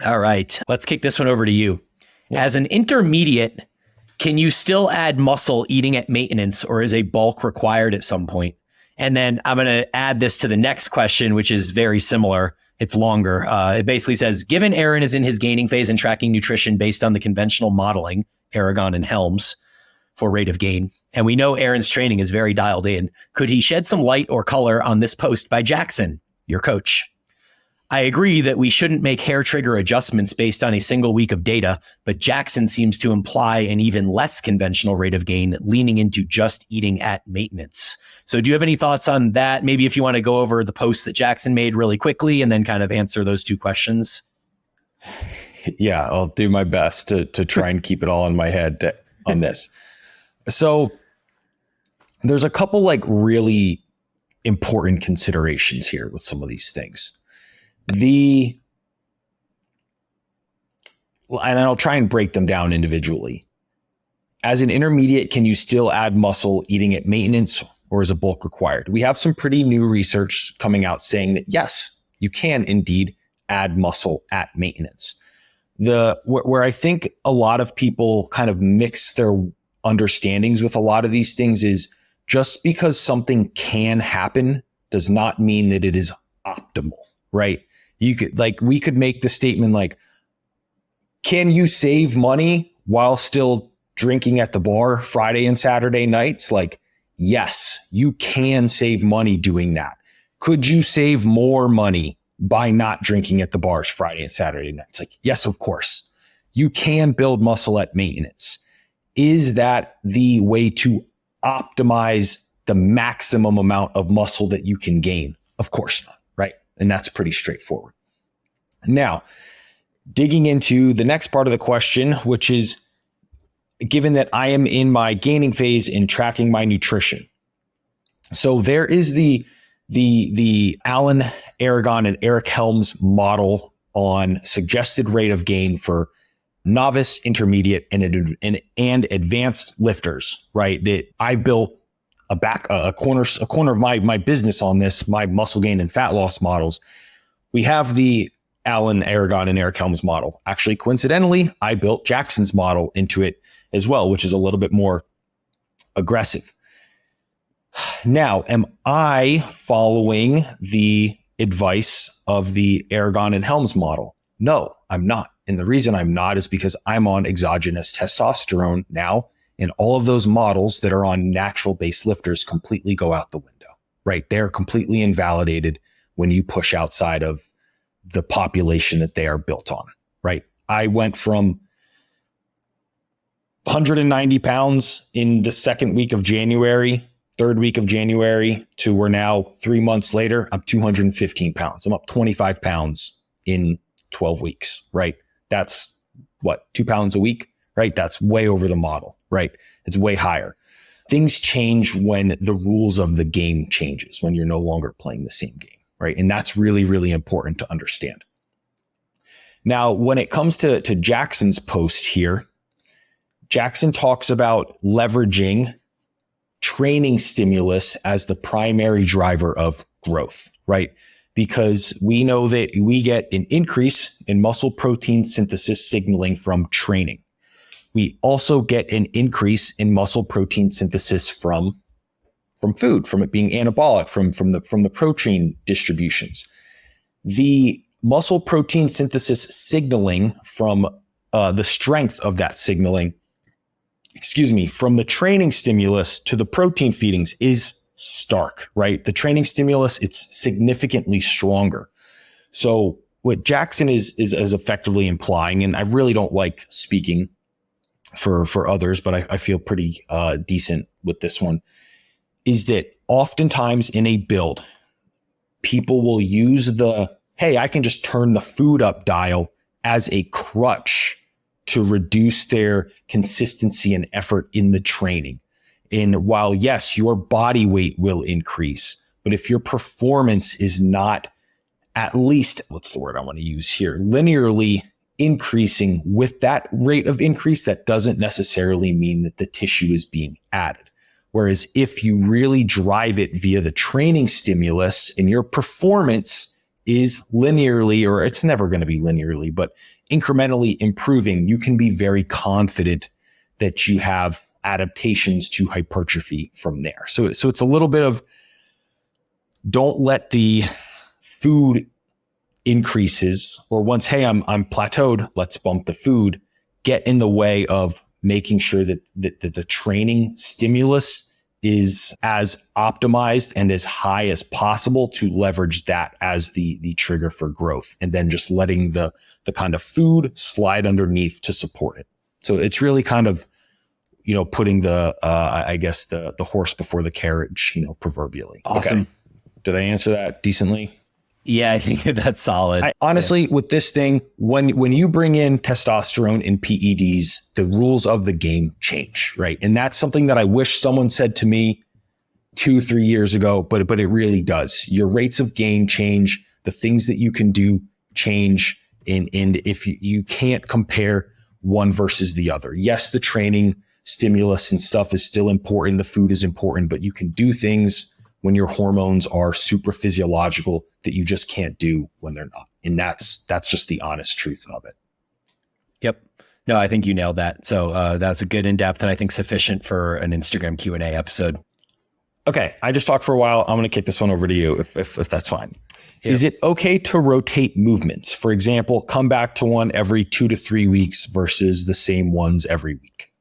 B: All right, let's kick this one over to you. Yeah. As an intermediate, can you still add muscle eating at maintenance, or is a bulk required at some point? And then I'm going to add this to the next question, which is very similar. It's longer. It basically says, given Aaron is in his gaining phase and tracking nutrition based on the conventional modeling, Aragon and Helms, for rate of gain, and we know Aaron's training is very dialed in, could he shed some light or color on this post by Jackson, your coach? I agree that we shouldn't make hair trigger adjustments based on a single week of data, but Jackson seems to imply an even less conventional rate of gain, leaning into just eating at maintenance. So do you have any thoughts on that? Maybe if you want to go over the post that Jackson made really quickly and then kind of answer those two questions.
A: Yeah, I'll do my best to try and keep it all in my head on this. So there's a couple like really important considerations here with some of these things. And I'll try and break them down individually. As an intermediate, can you still add muscle eating at maintenance, or is a bulk required? We have some pretty new research coming out saying that yes, you can indeed add muscle at maintenance. Where I think a lot of people kind of mix their understandings with a lot of these things is just because something can happen does not mean that it is optimal, right? We could make the statement like, can you save money while still drinking at the bar Friday and Saturday nights? Like, yes, you can save money doing that. Could you save more money by not drinking at the bars Friday and Saturday nights? Like, yes, of course. You can build muscle at maintenance. Is that the way to optimize the maximum amount of muscle that you can gain? Of course not, right? And that's pretty straightforward. Now, digging into the next part of the question, which is, given that I am in my gaining phase in tracking my nutrition. So there is the Alan, Aragon, and Eric Helms model on suggested rate of gain for novice, intermediate, and advanced lifters, right? That I built a corner of my business on this, my muscle gain and fat loss models. We have the Alan, Aragon, and Eric Helms model. Actually, coincidentally, I built Jackson's model into it as well, which is a little bit more aggressive. Now, am I following the advice of the Aragon and Helms model? No, I'm not. And the reason I'm not is because I'm on exogenous testosterone now, and all of those models that are on natural based lifters completely go out the window, right? They're completely invalidated when you push outside of the population that they are built on, right? I went from 190 pounds in the second week of January, third week of January, to we're now 3 months later, I'm 215 pounds. I'm up 25 pounds in 12 weeks, right? That's what, 2 pounds a week, right? That's way over the model, right? It's way higher. things change when the rules of the game changes, when you're no longer playing the same game, right? And that's really, really important to understand. Now, when it comes to Jackson's post here, Jackson talks about leveraging training stimulus as the primary driver of growth, right? Because we know that we get an increase in muscle protein synthesis signaling from training. We also get an increase in muscle protein synthesis from food, from it being anabolic, from the protein distributions. The muscle protein synthesis signaling from the strength of that signaling, from the training stimulus to the protein feedings is stark, right? The training stimulus, it's significantly stronger. So what Jackson is effectively implying, and I really don't like speaking for others, but I feel pretty decent with this one, is that oftentimes in a build, people will use hey, I can just turn the food up dial as a crutch to reduce their consistency and effort in the training. And while, yes, your body weight will increase, but if your performance is not at least, what's the word I want to use here, linearly increasing with that rate of increase, that doesn't necessarily mean that the tissue is being added. Whereas if you really drive it via the training stimulus and your performance is linearly, or it's never going to be linearly, but incrementally improving, you can be very confident that you have adaptations to hypertrophy from there. So it's a little bit of, don't let the food increases, or once, hey, I'm plateaued, let's bump the food, get in the way of making sure that the training stimulus is as optimized and as high as possible to leverage that as the trigger for growth, and then just letting the kind of food slide underneath to support it. So it's really kind of, putting the horse before the carriage, proverbially.
B: Awesome.
A: Okay. Did I answer that decently?
B: Yeah, I think that's solid.
A: Honestly, with this thing, when you bring in testosterone in PEDs, the rules of the game change, right? And that's something that I wish someone said to me 2-3 years ago, but it really does. Your rates of gain change, the things that you can do change, and if you can't compare one versus the other. Yes, the training stimulus and stuff is still important, the food is important, but you can do things when your hormones are super physiological that you just can't do when they're not. And that's just the honest truth of it.
B: Yep. No, I think you nailed that. So that's a good in-depth, and I think sufficient for an Instagram Q&A episode.
A: Okay. I just talked for a while. I'm going to kick this one over to you if that's fine. Here. Is it okay to rotate movements? For example, come back to one every 2 to 3 weeks versus the same ones every week?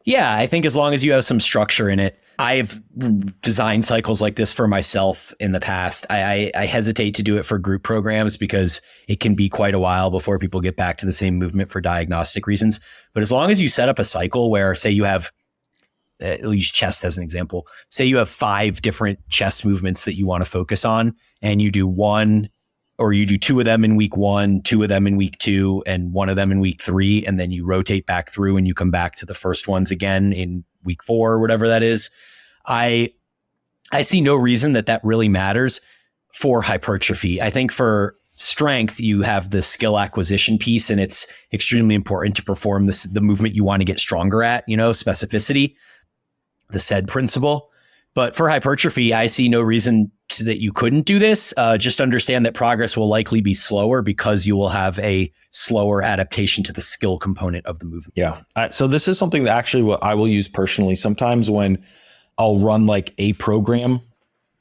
B: Yeah, I think as long as you have some structure in it. I've designed cycles like this for myself in the past. I hesitate to do it for group programs because it can be quite a while before people get back to the same movement for diagnostic reasons. But as long as you set up a cycle where, say you have, we'll use chest as an example. Say you have 5 different chest movements that you want to focus on, and you do 1, or you do 2 of them in week 1, 2 of them in week 2, and 1 of them in week 3, and then you rotate back through and you come back to the first ones again in week 4 or whatever that is. I see no reason that really matters for hypertrophy. I think for strength, you have the skill acquisition piece, and it's extremely important to perform the movement you want to get stronger at, specificity, the SAID principle. But for hypertrophy, I see no reason that you couldn't do this. Just understand that progress will likely be slower because you will have a slower adaptation to the skill component of the movement.
A: Yeah. So this is something that actually what I will use personally sometimes when I'll run like a program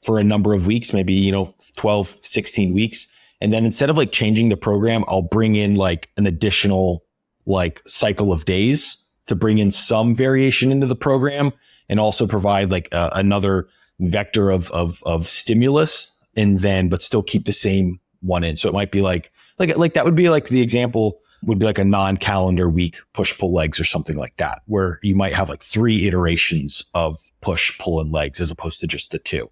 A: for a number of weeks, maybe, 12, 16 weeks. And then instead of like changing the program, I'll bring in like an additional like cycle of days to bring in some variation into the program, and also provide like another vector of stimulus, and then, but still keep the same one in. So it might be like that would be like the example would be like a non-calendar week push-pull legs or something like that, where you might have like 3 iterations of push, pull, and legs as opposed to just the 2.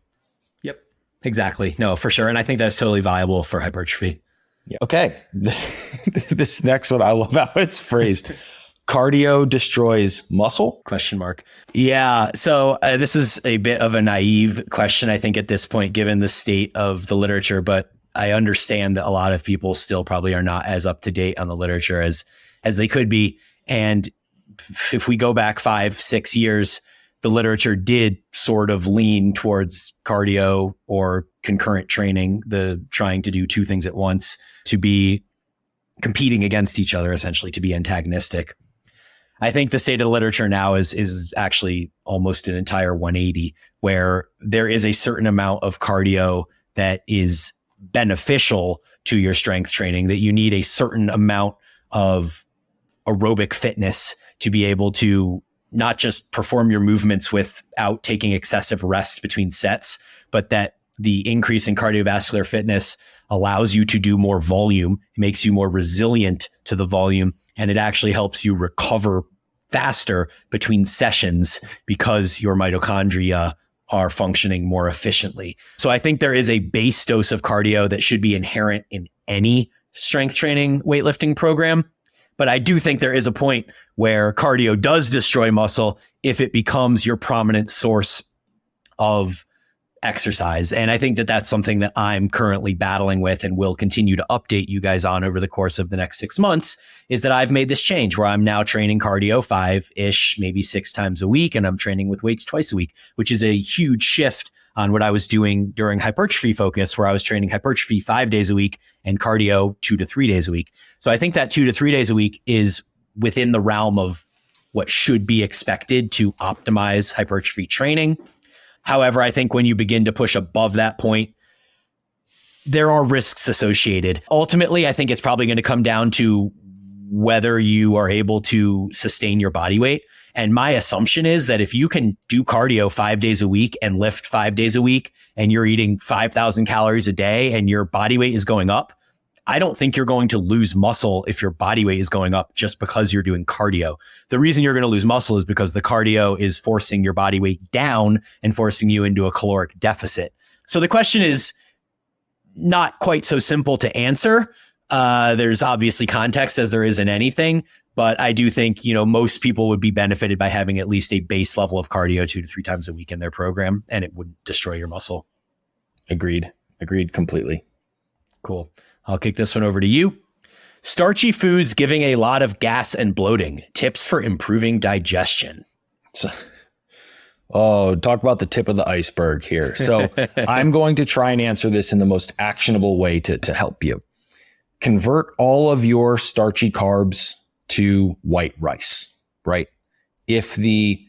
B: Yep, exactly. No, for sure. And I think that's totally viable for hypertrophy.
A: Yeah. Okay. This next one, I love how it's phrased. cardio destroys muscle?
B: Question mark. Yeah. So this is a bit of a naive question, I think, at this point, given the state of the literature, but I understand that a lot of people still probably are not as up to date on the literature as they could be. And if we go back 5-6 years, the literature did sort of lean towards cardio or concurrent training, the trying to do two things at once, to be competing against each other, essentially, to be antagonistic. I think the state of the literature now is actually almost an entire 180, where there is a certain amount of cardio that is beneficial to your strength training, that you need a certain amount of aerobic fitness to be able to not just perform your movements without taking excessive rest between sets, but that the increase in cardiovascular fitness allows you to do more volume, makes you more resilient to the volume, and it actually helps you recover faster between sessions because your mitochondria are functioning more efficiently. So I think there is a base dose of cardio that should be inherent in any strength training weightlifting program. But I do think there is a point where cardio does destroy muscle if it becomes your prominent source of exercise. And I think that that's something that I'm currently battling with and will continue to update you guys on over the course of the next 6 months, is that I've made this change where I'm now training cardio 5-ish, maybe 6 times a week, and I'm training with weights twice a week, which is a huge shift on what I was doing during hypertrophy focus, where I was training hypertrophy 5 days a week and cardio 2 to 3 days a week. So I think that 2 to 3 days a week is within the realm of what should be expected to optimize hypertrophy training. However, I think when you begin to push above that point, there are risks associated. Ultimately, I think it's probably going to come down to whether you are able to sustain your body weight. And my assumption is that if you can do cardio 5 days a week and lift 5 days a week, and you're eating 5,000 calories a day and your body weight is going up, I don't think you're going to lose muscle if your body weight is going up just because you're doing cardio. The reason you're going to lose muscle is because the cardio is forcing your body weight down and forcing you into a caloric deficit. So the question is not quite so simple to answer. There's obviously context, as there is in anything, but I do think, most people would be benefited by having at least a base level of cardio 2 to 3 times a week in their program, and it would destroy your muscle.
A: Agreed completely.
B: Cool. I'll kick this one over to you. Starchy foods giving a lot of gas and bloating. Tips for improving digestion.
A: Talk about the tip of the iceberg here. So I'm going to try and answer this in the most actionable way to help you. Convert all of your starchy carbs to white rice, right? If the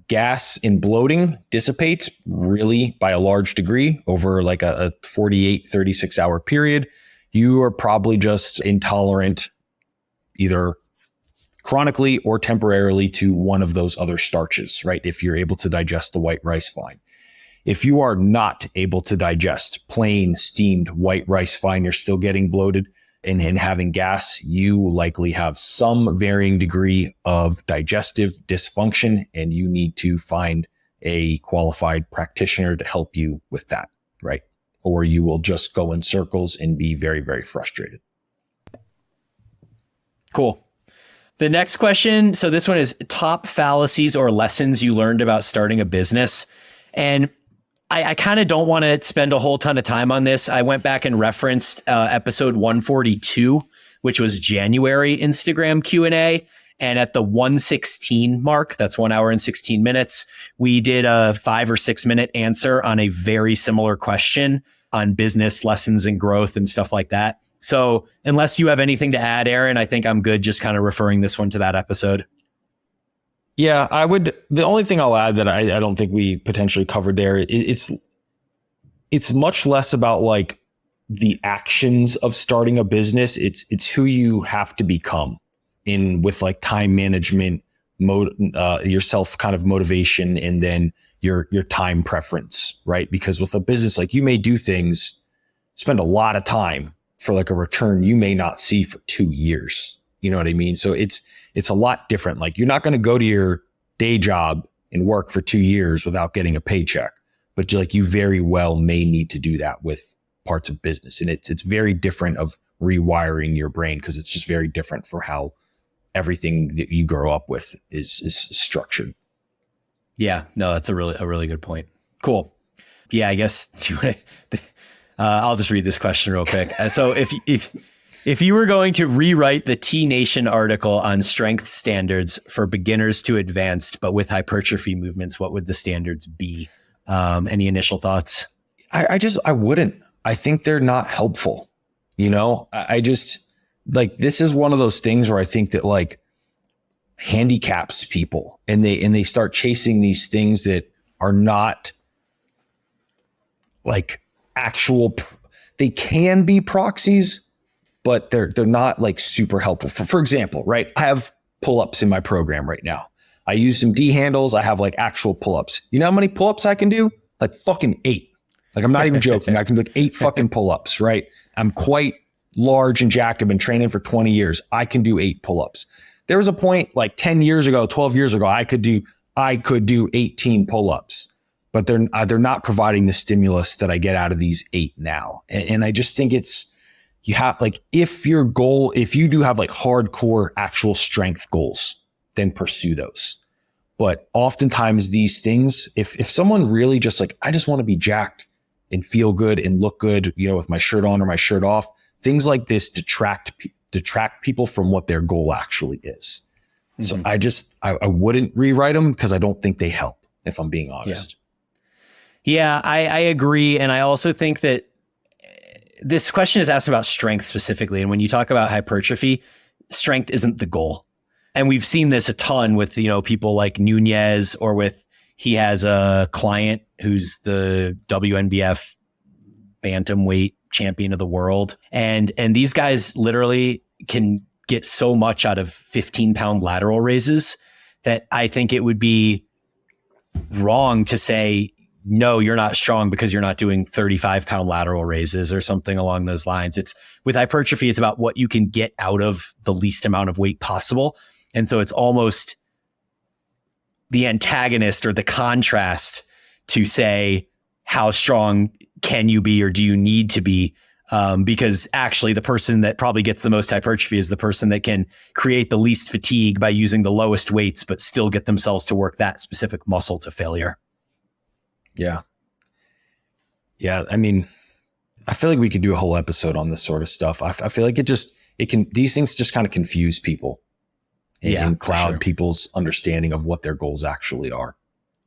A: gas and bloating dissipates really by a large degree over like a 48, 36 hour period, you are probably just intolerant either chronically or temporarily to one of those other starches, right? If you're able to digest the white rice, fine. If you are not able to digest plain steamed white rice, fine, you're still getting bloated and having gas, you likely have some varying degree of digestive dysfunction, and you need to find a qualified practitioner to help you with that, right? Or you will just go in circles and be very, very frustrated.
B: Cool. The next question. So this one is top fallacies or lessons you learned about starting a business. And I kind of don't want to spend a whole ton of time on this. I went back and referenced episode 142, which was January Instagram Q&A. And at the 116 mark, that's 1 hour and 16 minutes, we did a 5 or 6 minute answer on a very similar question on business lessons and growth and stuff like that. So unless you have anything to add, Aaron, I think I'm good just kind of referring this one to that episode.
A: Yeah, I would. The only thing I'll add that I don't think we potentially covered there, it's much less about like the actions of starting a business. It's who you have to become with like time management, yourself kind of motivation, and then your time preference, right? Because with a business, like you may do things, spend a lot of time for like a return you may not see for 2 years. You know what I mean? So it's a lot different. Like you're not going to go to your day job and work for 2 years without getting a paycheck, but like you very well may need to do that with parts of business. And it's very different of rewiring your brain because it's just very different for how everything that you grow up with is structured.
B: Yeah, no, that's a really good point. Cool. Yeah, I guess I'll just read this question real quick. So if you were going to rewrite the T Nation article on strength standards for beginners to advanced, but with hypertrophy movements, what would the standards be? Any initial thoughts?
A: I wouldn't. I think they're not helpful. I just like, this is one of those things where I think that like handicaps people and they start chasing these things that are not like actual, they can be proxies, but they're not like super helpful. For example, right? I have pull-ups in my program right now. I use some D handles. I have like actual pull-ups. You know how many pull-ups I can do? Like fucking 8. Like, I'm not even joking. I can do like 8 fucking pull-ups, right? I'm quite large and jacked. I've been training for 20 years. I can do 8 pull-ups. There was a point like 10 years ago, 12 years ago, I could do 18 pull-ups, but they're not providing the stimulus that I get out of these 8 now. And I just think you have like, if you do have like hardcore actual strength goals, then pursue those. But oftentimes these things, if someone really just like, I just want to be jacked and feel good and look good, with my shirt on or my shirt off, things like this detract people from what their goal actually is. Mm-hmm. So I wouldn't rewrite them because I don't think they help, if I'm being honest.
B: Yeah, I agree. And I also think that this question is asked about strength specifically. And when you talk about hypertrophy, strength isn't the goal. And we've seen this a ton with, people like Nunez, or he has a client who's the WNBF bantamweight champion of the world. And these guys literally can get so much out of 15-pound lateral raises that I think it would be wrong to say, no, you're not strong because you're not doing 35-pound lateral raises or something along those lines. It's with hypertrophy, it's about what you can get out of the least amount of weight possible. And so it's almost the antagonist or the contrast to say, how strong can you be or do you need to be? Because actually the person that probably gets the most hypertrophy is the person that can create the least fatigue by using the lowest weights, but still get themselves to work that specific muscle to failure.
A: Yeah. Yeah. I mean, I feel like we could do a whole episode on this sort of stuff. I feel like these things just kind of confuse people and cloud people's understanding of what their goals actually are.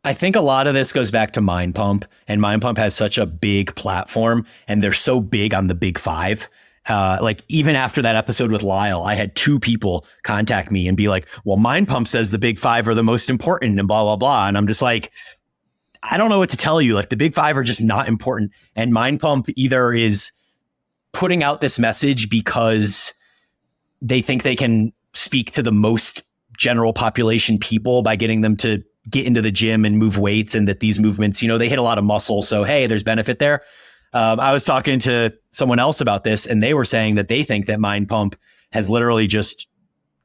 B: I think a lot of this goes back to Mind Pump, and Mind Pump has such a big platform and they're so big on the big 5. Like even after that episode with Lyle, I had 2 people contact me and be like, well, Mind Pump says the big 5 are the most important and blah, blah, blah. And I'm just like, I don't know what to tell you. Like the big 5 are just not important. And Mind Pump either is putting out this message because they think they can speak to the most general population people by getting them to get into the gym and move weights, and that these movements, they hit a lot of muscle. So, hey, there's benefit there. I was talking to someone else about this, and they were saying that they think that Mind Pump has literally just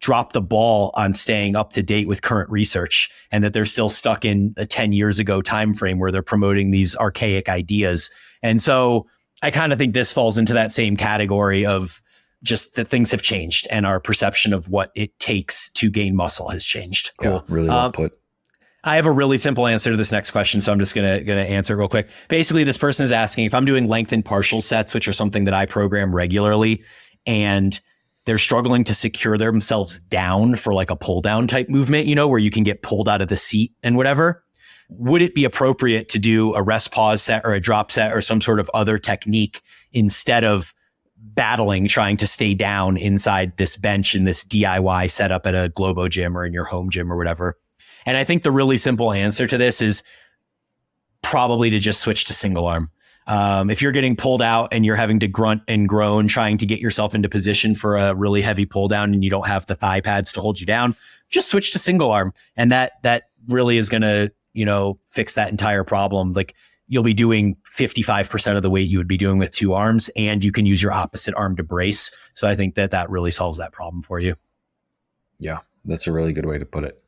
B: dropped the ball on staying up to date with current research, and that they're still stuck in a 10 years ago time frame where they're promoting these archaic ideas. And so I kind of think this falls into that same category of just that things have changed and our perception of what it takes to gain muscle has changed. Cool.
A: Yeah, really well put.
B: I have a really simple answer to this next question, so I'm just gonna answer it real quick. Basically, this person is asking if I'm doing lengthened partial sets, which are something that I program regularly, and they're struggling to secure themselves down for like a pull down type movement, where you can get pulled out of the seat and whatever. Would it be appropriate to do a rest pause set or a drop set or some sort of other technique instead of trying to stay down inside this bench in this DIY setup at a Globo gym or in your home gym or whatever? And I think the really simple answer to this is probably to just switch to single arm. If you're getting pulled out and you're having to grunt and groan trying to get yourself into position for a really heavy pull down and you don't have the thigh pads to hold you down, just switch to single arm. And that really is going to, fix that entire problem. Like you'll be doing 55% of the weight you would be doing with 2 arms, and you can use your opposite arm to brace. So I think that really solves that problem for you.
A: Yeah, that's a really good way to put it.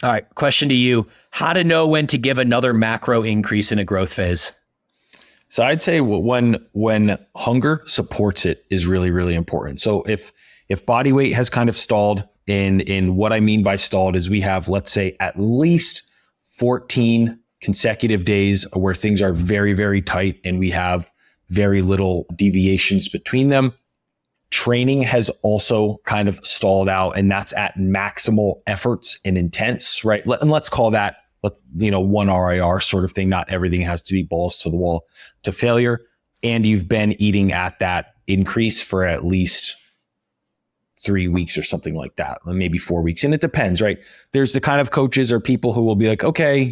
B: All right. Question to you. How to know when to give another macro increase in a growth phase?
A: So I'd say when hunger supports it is really, really important. So if body weight has kind of stalled, And what I mean by stalled is we have, let's say, at least 14 consecutive days where things are very, very tight and we have very little deviations between them. Training has also kind of stalled out, and that's at maximal efforts and intense, right? And let's call that, one RIR sort of thing. Not everything has to be balls to the wall to failure. And you've been eating at that increase for at least 3 weeks or something like that, or maybe 4 weeks. And it depends, right? There's the kind of coaches or people who will be like, okay,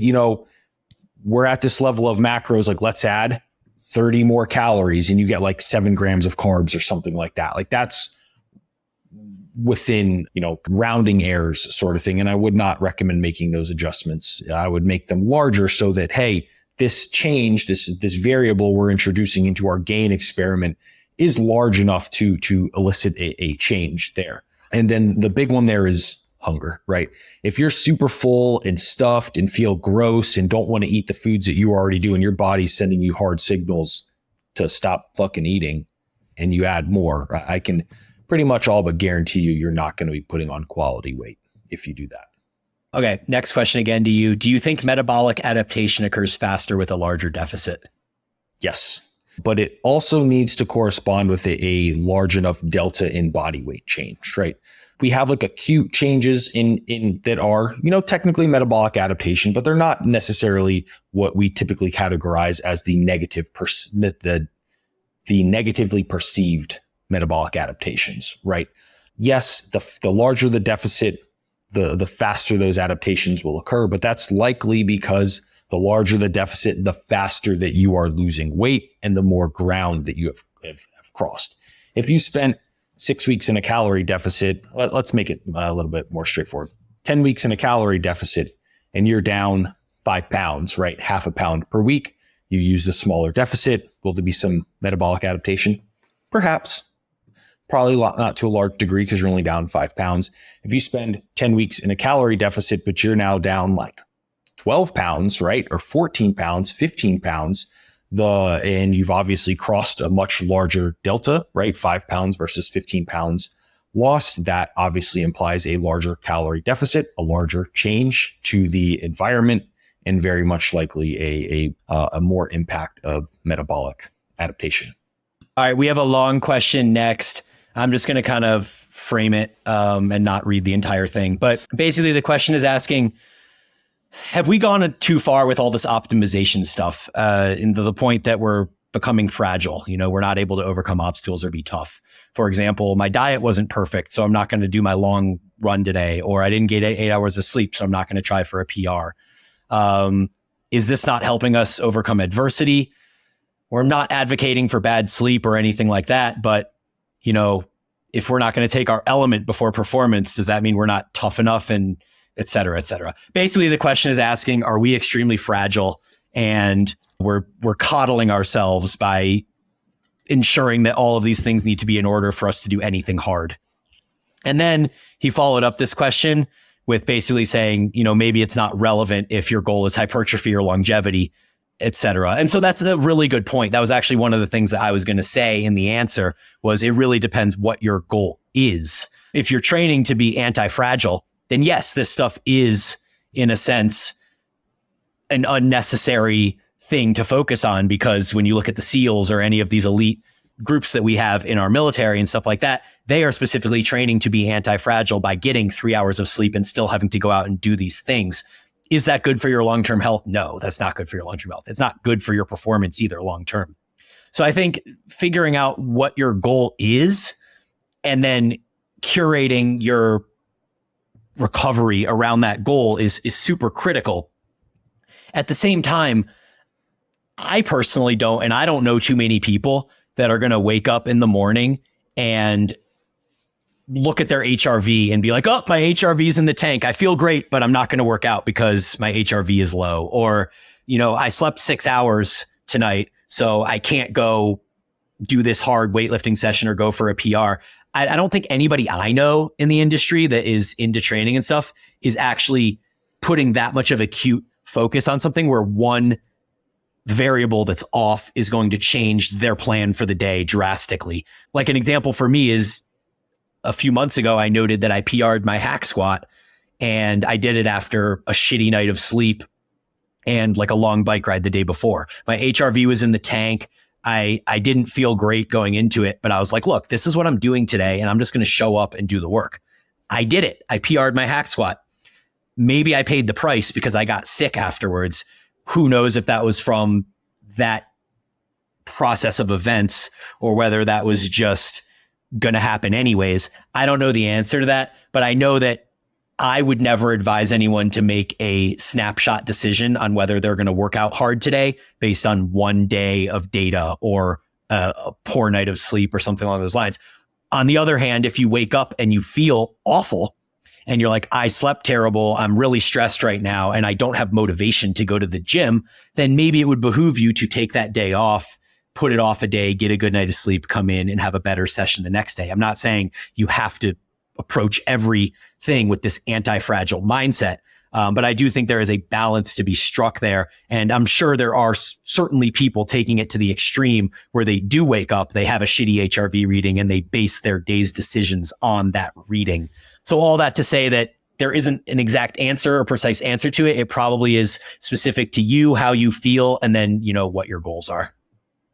A: we're at this level of macros, like let's add 30 more calories and you get like 7 grams of carbs or something like that. Like that's within, rounding errors sort of thing. And I would not recommend making those adjustments. I would make them larger so that, hey, this change, this variable we're introducing into our gain experiment is large enough to elicit a change there. And then the big one there is hunger, right? If you're super full and stuffed and feel gross and don't want to eat the foods that you already do and your body's sending you hard signals to stop fucking eating and you add more, I can pretty much all but guarantee you're not going to be putting on quality weight if you do that.
B: Okay, next question again to you. Do you think metabolic adaptation occurs faster with a larger deficit?
A: Yes, but it also needs to correspond with a large enough delta in body weight change, right? We have like acute changes in that are, technically metabolic adaptation, but they're not necessarily what we typically categorize as the negatively perceived metabolic adaptations, right? Yes, the larger the deficit, the faster those adaptations will occur, but that's likely because the larger the deficit, the faster that you are losing weight and the more ground that you have crossed. If you spent 6 weeks in a calorie deficit, let's make it a little bit more straightforward. 10 weeks in a calorie deficit and you're down 5 pounds, right? Half a pound per week. You use the smaller deficit. Will there be some metabolic adaptation? Perhaps. Probably not to a large degree because you're only down 5 pounds. If you spend 10 weeks in a calorie deficit, but you're now down like 12 pounds, right? Or 14 pounds, 15 pounds, and you've obviously crossed a much larger delta, right? 5 pounds versus 15 pounds lost. That obviously implies a larger calorie deficit, a larger change to the environment, and very much likely a more impact of metabolic adaptation.
B: All right, we have a long question next. I'm just going to kind of frame it and not read the entire thing. But basically the question is asking, have we gone too far with all this optimization stuff into the point that we're becoming fragile? We're not able to overcome obstacles or be tough. For example, my diet wasn't perfect, so I'm not going to do my long run today. Or I didn't get 8 hours of sleep, so I'm not going to try for a PR. Is this not helping us overcome adversity? We're not advocating for bad sleep or anything like that. But, if we're not going to take our element before performance, does that mean we're not tough enough, and et cetera, et cetera? Basically, the question is asking, are we extremely fragile and we're coddling ourselves by ensuring that all of these things need to be in order for us to do anything hard? And then he followed up this question with basically saying, maybe it's not relevant if your goal is hypertrophy or longevity, et cetera. And so that's a really good point. That was actually one of the things that I was going to say in the answer was it really depends what your goal is. If you're training to be anti-fragile, then yes, this stuff is, in a sense, an unnecessary thing to focus on, because when you look at the SEALs or any of these elite groups that we have in our military and stuff like that, they are specifically training to be anti-fragile by getting 3 hours of sleep and still having to go out and do these things. Is that good for your long-term health? No, that's not good for your long-term health. It's not good for your performance either long-term. So I think figuring out what your goal is and then curating your recovery around that goal is super critical. At the same time, I personally don't, and I don't know too many people that are going to wake up in the morning and look at their HRV and be like, oh, my HRV is in the tank. I feel great, but I'm not going to work out because my HRV is low. Or, I slept 6 hours tonight, so I can't go do this hard weightlifting session or go for a PR. I don't think anybody I know in the industry that is into training and stuff is actually putting that much of acute focus on something where one variable that's off is going to change their plan for the day drastically. Like an example for me is a few months ago, I noted that I PR'd my hack squat, and I did it after a shitty night of sleep and like a long bike ride the day before. My HRV was in the tank. I didn't feel great going into it, but I was like, look, this is what I'm doing today, and I'm just going to show up and do the work. I did it. I PR'd my hack squat. Maybe I paid the price because I got sick afterwards. Who knows if that was from that process of events or whether that was just going to happen anyways. I don't know the answer to that, but I know that I would never advise anyone to make a snapshot decision on whether they're going to work out hard today based on one day of data or a poor night of sleep or something along those lines. On the other hand, if you wake up and you feel awful and you're like, I slept terrible, I'm really stressed right now, and I don't have motivation to go to the gym, then maybe it would behoove you to take that day off, put it off a day, get a good night of sleep, come in and have a better session the next day. I'm not saying you have to approach everything with this anti-fragile mindset. But I do think there is a balance to be struck there. And I'm sure there are certainly people taking it to the extreme where they do wake up, they have a shitty HRV reading, and they base their day's decisions on that reading. So all that to say that there isn't an exact answer or precise answer to it. It probably is specific to you, how you feel, and then, you know, what your goals are.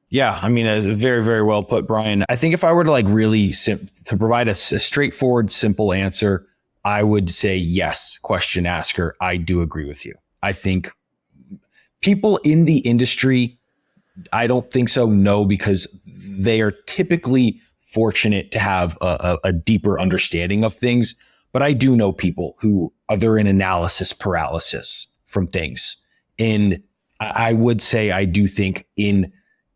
A: Yeah, I mean, it's very, very well put, Brian. I think if I were to like really to provide a straightforward, simple answer, I would say yes, question asker. I do agree with you. I think people in the industry, I don't think so, no, because they are typically fortunate to have a deeper understanding of things. But I do know people who are in analysis paralysis from things. And I would say I do think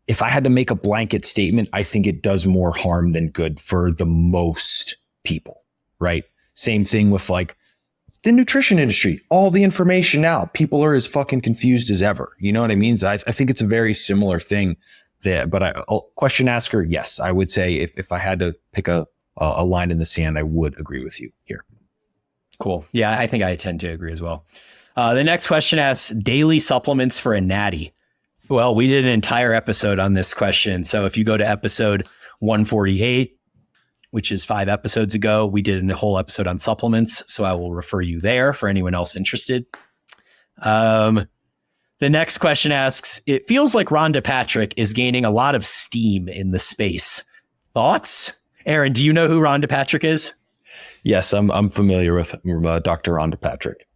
A: if I had to make a blanket statement, I think it does more harm than good for the most people, right? Same thing with like the nutrition industry, all the information now, people are as fucking confused as ever. You know what I mean? So I think it's a very similar thing there, but question asker, yes, I would say if I had to pick a line in the sand, I would agree with you here.
B: Cool. Yeah, I think I tend to agree as well. The next question asks daily supplements for a natty. Well, we did an entire episode on this question. So if you go to episode 148, which is 5 episodes ago, we did a whole episode on supplements. So I will refer you there for anyone else interested. The next question asks, it feels like Rhonda Patrick is gaining a lot of steam in the space. Thoughts? Aaron, do you know who Rhonda Patrick is?
A: Yes, I'm familiar with Dr. Rhonda Patrick.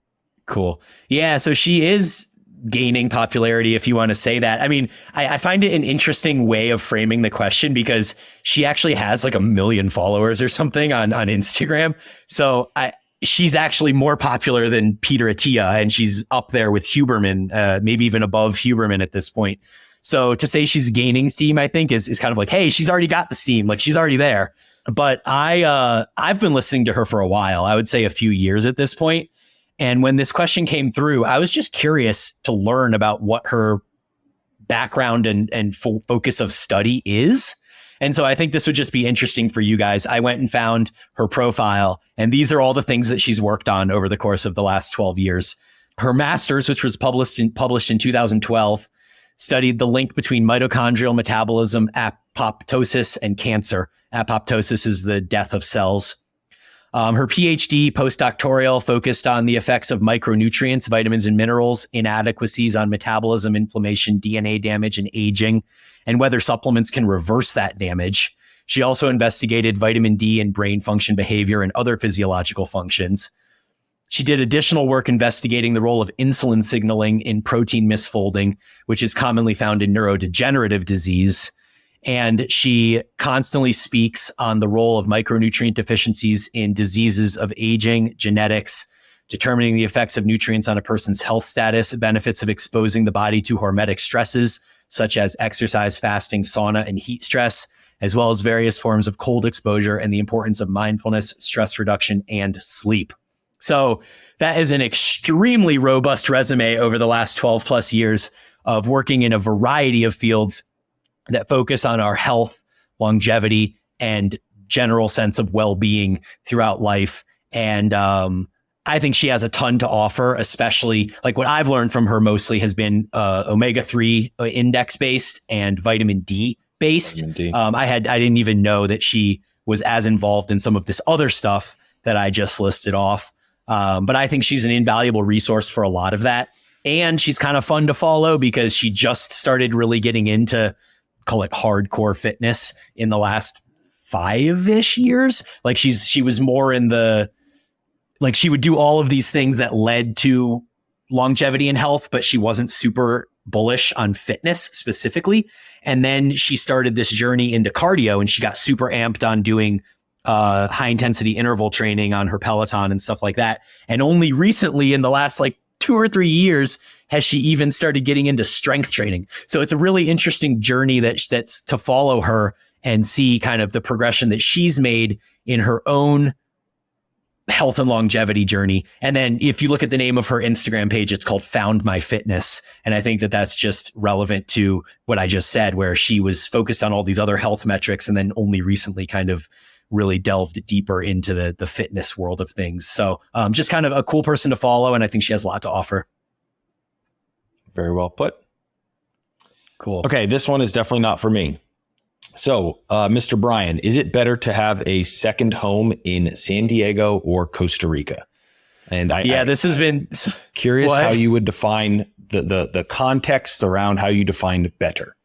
B: Cool. Yeah, so she is gaining popularity, if you want to say that. I mean, I find it an interesting way of framing the question because she actually has like 1 million followers or something on Instagram. So she's actually more popular than Peter Attia, and she's up there with Huberman, maybe even above Huberman at this point. So to say she's gaining steam, I think is kind of like, hey, she's already got the steam, like she's already there. But I've been listening to her for a while. I would say a few years at this point. And when this question came through, I was just curious to learn about what her background and focus of study is. And so I think this would just be interesting for you guys. I went and found her profile, and these are all the things that she's worked on over the course of the last 12 years. Her master's, which was published in 2012, studied the link between mitochondrial metabolism, apoptosis, and cancer. Apoptosis is the death of cells. Her PhD postdoctoral focused on the effects of micronutrients, vitamins and minerals, inadequacies on metabolism, inflammation, DNA damage, and aging, and whether supplements can reverse that damage. She also investigated vitamin D and brain function behavior and other physiological functions. She did additional work investigating the role of insulin signaling in protein misfolding, which is commonly found in neurodegenerative disease. And she constantly speaks on the role of micronutrient deficiencies in diseases of aging, genetics, determining the effects of nutrients on a person's health status, benefits of exposing the body to hormetic stresses, such as exercise, fasting, sauna, and heat stress, as well as various forms of cold exposure and the importance of mindfulness, stress reduction, and sleep. So that is an extremely robust resume over the last 12 plus years of working in a variety of fields that focus on our health, longevity, and general sense of well-being throughout life. And I think she has a ton to offer, especially like what I've learned from her mostly has been omega-3 index based and vitamin D based. I didn't even know that she was as involved in some of this other stuff that I just listed off. But I think she's an invaluable resource for a lot of that. And she's kind of fun to follow because she just started really getting into, call it hardcore fitness in the last 5-ish years. Like she was more in the, like she would do all of these things that led to longevity and health, but she wasn't super bullish on fitness specifically. And then she started this journey into cardio, and she got super amped on doing high intensity interval training on her Peloton and stuff like that. And only recently in the last like 2 or 3 years has she even started getting into strength training. So it's a really interesting journey that's to follow her and see kind of the progression that she's made in her own health and longevity journey. And then if you look at the name of her Instagram page, it's called Found My Fitness. And I think that that's just relevant to what I just said, where she was focused on all these other health metrics and then only recently kind of really delved deeper into the fitness world of things. So just kind of a cool person to follow. And I think she has a lot to offer.
A: Very well put.
B: Cool.
A: Okay, this one is definitely not for me. So, Mr. Brian, is it better to have a second home in San Diego or Costa Rica? And
B: this has been
A: curious how you would define the context around how you define better.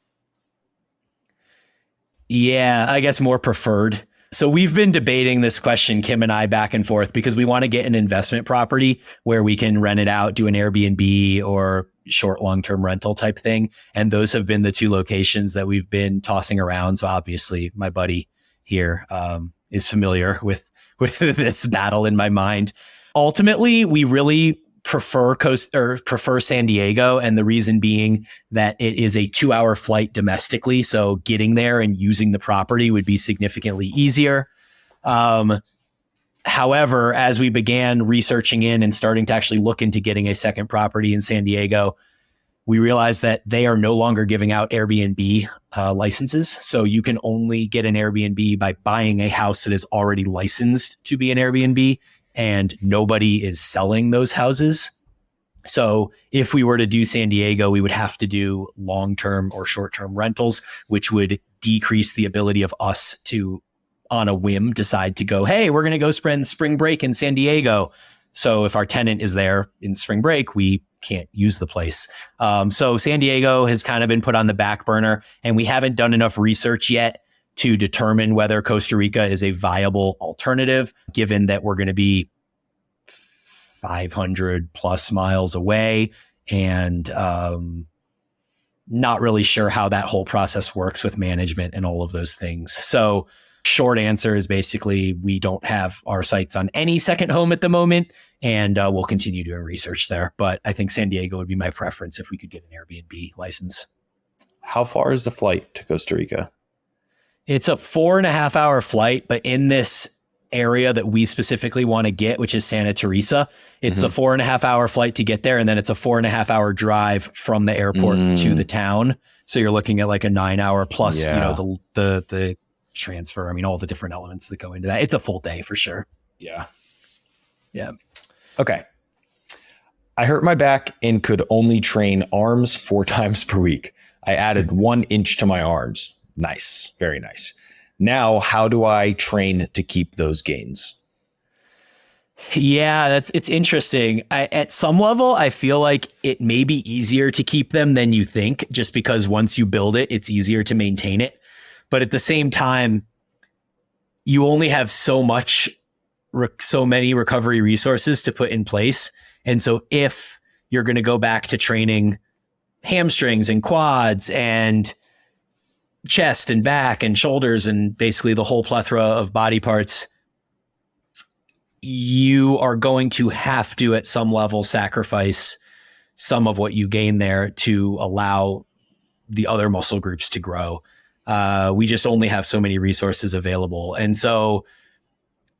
B: Yeah, I guess more preferred. So we've been debating this question, Kim and I, back and forth, because we want to get an investment property where we can rent it out, do an Airbnb or short long-term rental type thing. And those have been the 2 locations that we've been tossing around. So obviously my buddy here is familiar with this battle in my mind. Ultimately, we really prefer San Diego. And the reason being that it is a 2-hour flight domestically. So getting there and using the property would be significantly easier. However, as we began researching in and starting to actually look into getting a second property in San Diego, we realized that they are no longer giving out Airbnb licenses. So you can only get an Airbnb by buying a house that is already licensed to be an Airbnb, and nobody is selling those houses. So if we were to do San Diego, we would have to do long-term or short-term rentals, which would decrease the ability of us to, on a whim, decide to go, hey, we're going to go spend spring break in San Diego. So if our tenant is there in spring break, we can't use the place. So San Diego has kind of been put on the back burner, and we haven't done enough research yet to determine whether Costa Rica is a viable alternative, given that we're going to be 500 plus miles away, and not really sure how that whole process works with management and all of those things. So short answer is basically we don't have our sights on any second home at the moment, and we'll continue doing research there. But I think San Diego would be my preference if we could get an Airbnb license.
A: How far is the flight to Costa Rica?
B: It's a 4.5-hour flight, but in this area that we specifically want to get, which is Santa Teresa, it's the 4.5-hour flight to get there. And then it's a 4.5-hour drive from the airport to the town. So you're looking at like a 9-hour plus, the transfer. I mean, all the different elements that go into that. It's a full day for sure.
A: Yeah.
B: Yeah.
A: Okay. I hurt my back and could only train arms 4 times per week. I added 1 inch to my arms. Nice. Very nice. Now, how do I train to keep those gains?
B: Yeah, it's interesting. At some level, I feel like it may be easier to keep them than you think, just because once you build it, it's easier to maintain it. But at the same time, you only have so many recovery resources to put in place. And so if you're going to go back to training hamstrings and quads and chest and back and shoulders and basically the whole plethora of body parts, you are going to have to at some level sacrifice some of what you gain there to allow the other muscle groups to grow. We just only have so many resources available. And so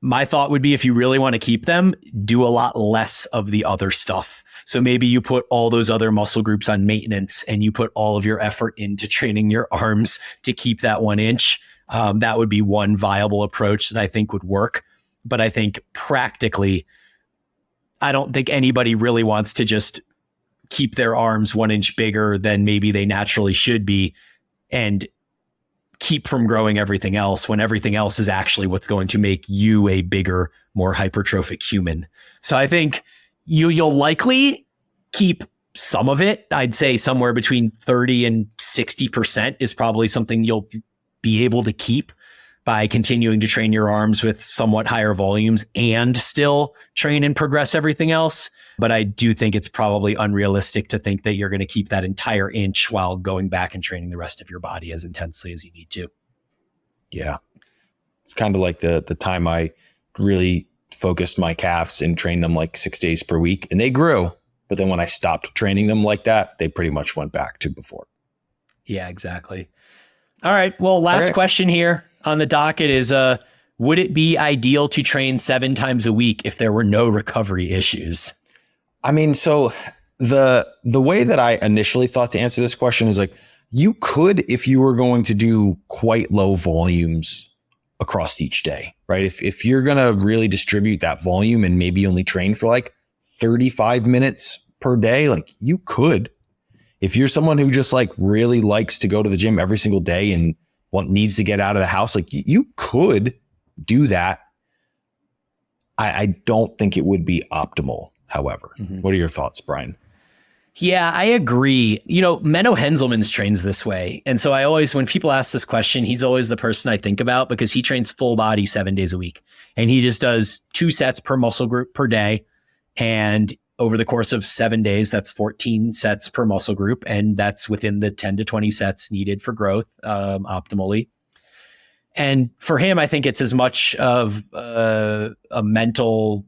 B: my thought would be, if you really want to keep them, do a lot less of the other stuff. So maybe you put all those other muscle groups on maintenance and you put all of your effort into training your arms to keep that 1 inch. That would be one viable approach that I think would work. But I think practically, I don't think anybody really wants to just keep their arms 1 inch bigger than maybe they naturally should be and keep from growing everything else when everything else is actually what's going to make you a bigger, more hypertrophic human. So I think you'll likely keep some of it. I'd say somewhere between 30 and 60% is probably something you'll be able to keep by continuing to train your arms with somewhat higher volumes and still train and progress everything else. But I do think it's probably unrealistic to think that you're going to keep that entire inch while going back and training the rest of your body as intensely as you need to.
A: Yeah. It's kind of like the time I really focused my calves and trained them like 6 days per week, and they grew. But then when I stopped training them like that, they pretty much went back to before.
B: Yeah, exactly. All right. Well, last question here on the docket is, would it be ideal to train 7 times a week if there were no recovery issues?
A: I mean, so the way that I initially thought to answer this question is like, you could, if you were going to do quite low volumes across each day, right? If you're going to really distribute that volume and maybe only train for like 35 minutes per day, like you could. If you're someone who just like really likes to go to the gym every single day and needs to get out of the house, like you could do that. I don't think it would be optimal, however. What are your thoughts, Brian?
B: Yeah, I agree. Menno Henselmans trains this way. And so I always, when people ask this question, he's always the person I think about because he trains full body 7 days a week. And he just does 2 sets per muscle group per day. And over the course of 7 days, that's 14 sets per muscle group. And that's within the 10 to 20 sets needed for growth optimally. And for him, I think it's as much of a mental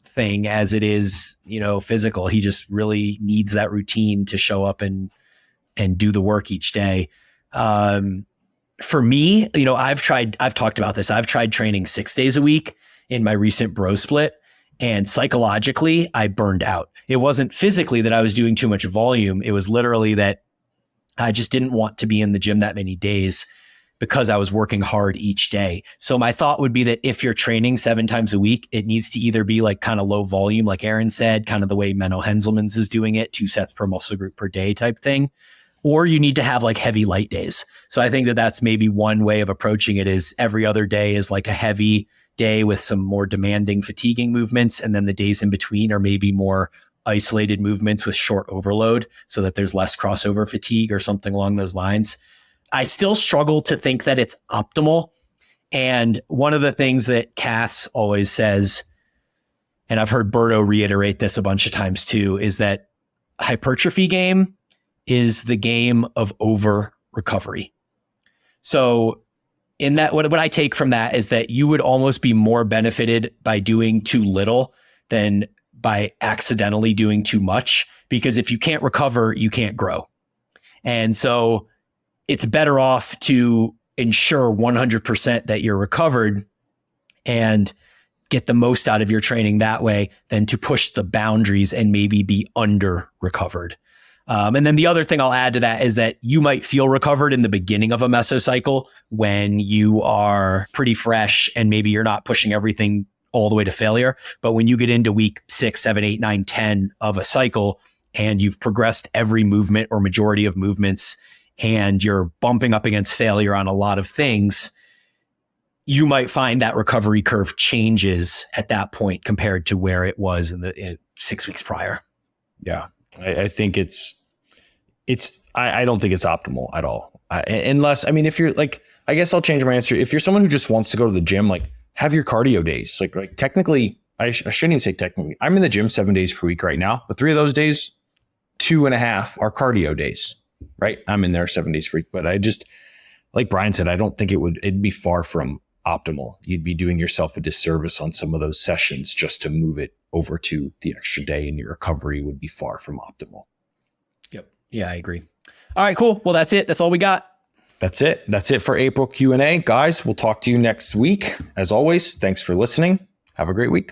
B: thing as it is, physical. He just really needs that routine to show up and do the work each day. For me, I've talked about this. I've tried training 6 days a week in my recent bro split. And psychologically, I burned out. It wasn't physically that I was doing too much volume. It was literally that I just didn't want to be in the gym that many days because I was working hard each day. So my thought would be that if you're training 7 times a week, it needs to either be like kind of low volume, like Aaron said, kind of the way Menno Henselmans is doing it, 2 sets per muscle group per day type thing, or you need to have like heavy light days. So I think that that's maybe one way of approaching it is every other day is like a heavy day with some more demanding, fatiguing movements. And then the days in between are maybe more isolated movements with short overload so that there's less crossover fatigue or something along those lines. I still struggle to think that it's optimal. And one of the things that Cass always says, and I've heard Berto reiterate this a bunch of times too, is that hypertrophy game is the game of over recovery. So in that, what I take from that is that you would almost be more benefited by doing too little than by accidentally doing too much, because if you can't recover, you can't grow. And so it's better off to ensure 100% that you're recovered and get the most out of your training that way than to push the boundaries and maybe be under recovered. And then the other thing I'll add to that is that you might feel recovered in the beginning of a mesocycle when you are pretty fresh and maybe you're not pushing everything all the way to failure. But when you get into week 6, 7, 8, 9, 10 of a cycle and you've progressed every movement or majority of movements and you're bumping up against failure on a lot of things, you might find that recovery curve changes at that point compared to where it was in 6 weeks prior.
A: Yeah, I think I don't think it's optimal at all. Unless, I mean, if you're like, I guess I'll change my answer. If you're someone who just wants to go to the gym, like have your cardio days. Like technically, I shouldn't even say technically. I'm in the gym 7 days per week right now, but 3 of those days, 2.5 are cardio days, right? I'm in there 7 days per week, but I just, like Brian said, I don't think it'd be far from optimal. You'd be doing yourself a disservice on some of those sessions just to move it over to the extra day, and your recovery would be far from optimal.
B: Yep. Yeah, I agree. All right, cool. Well, that's it. That's all we got. That's it.
A: That's it for April Q&A. Guys, we'll talk to you next week. As always, thanks for listening. Have a great week.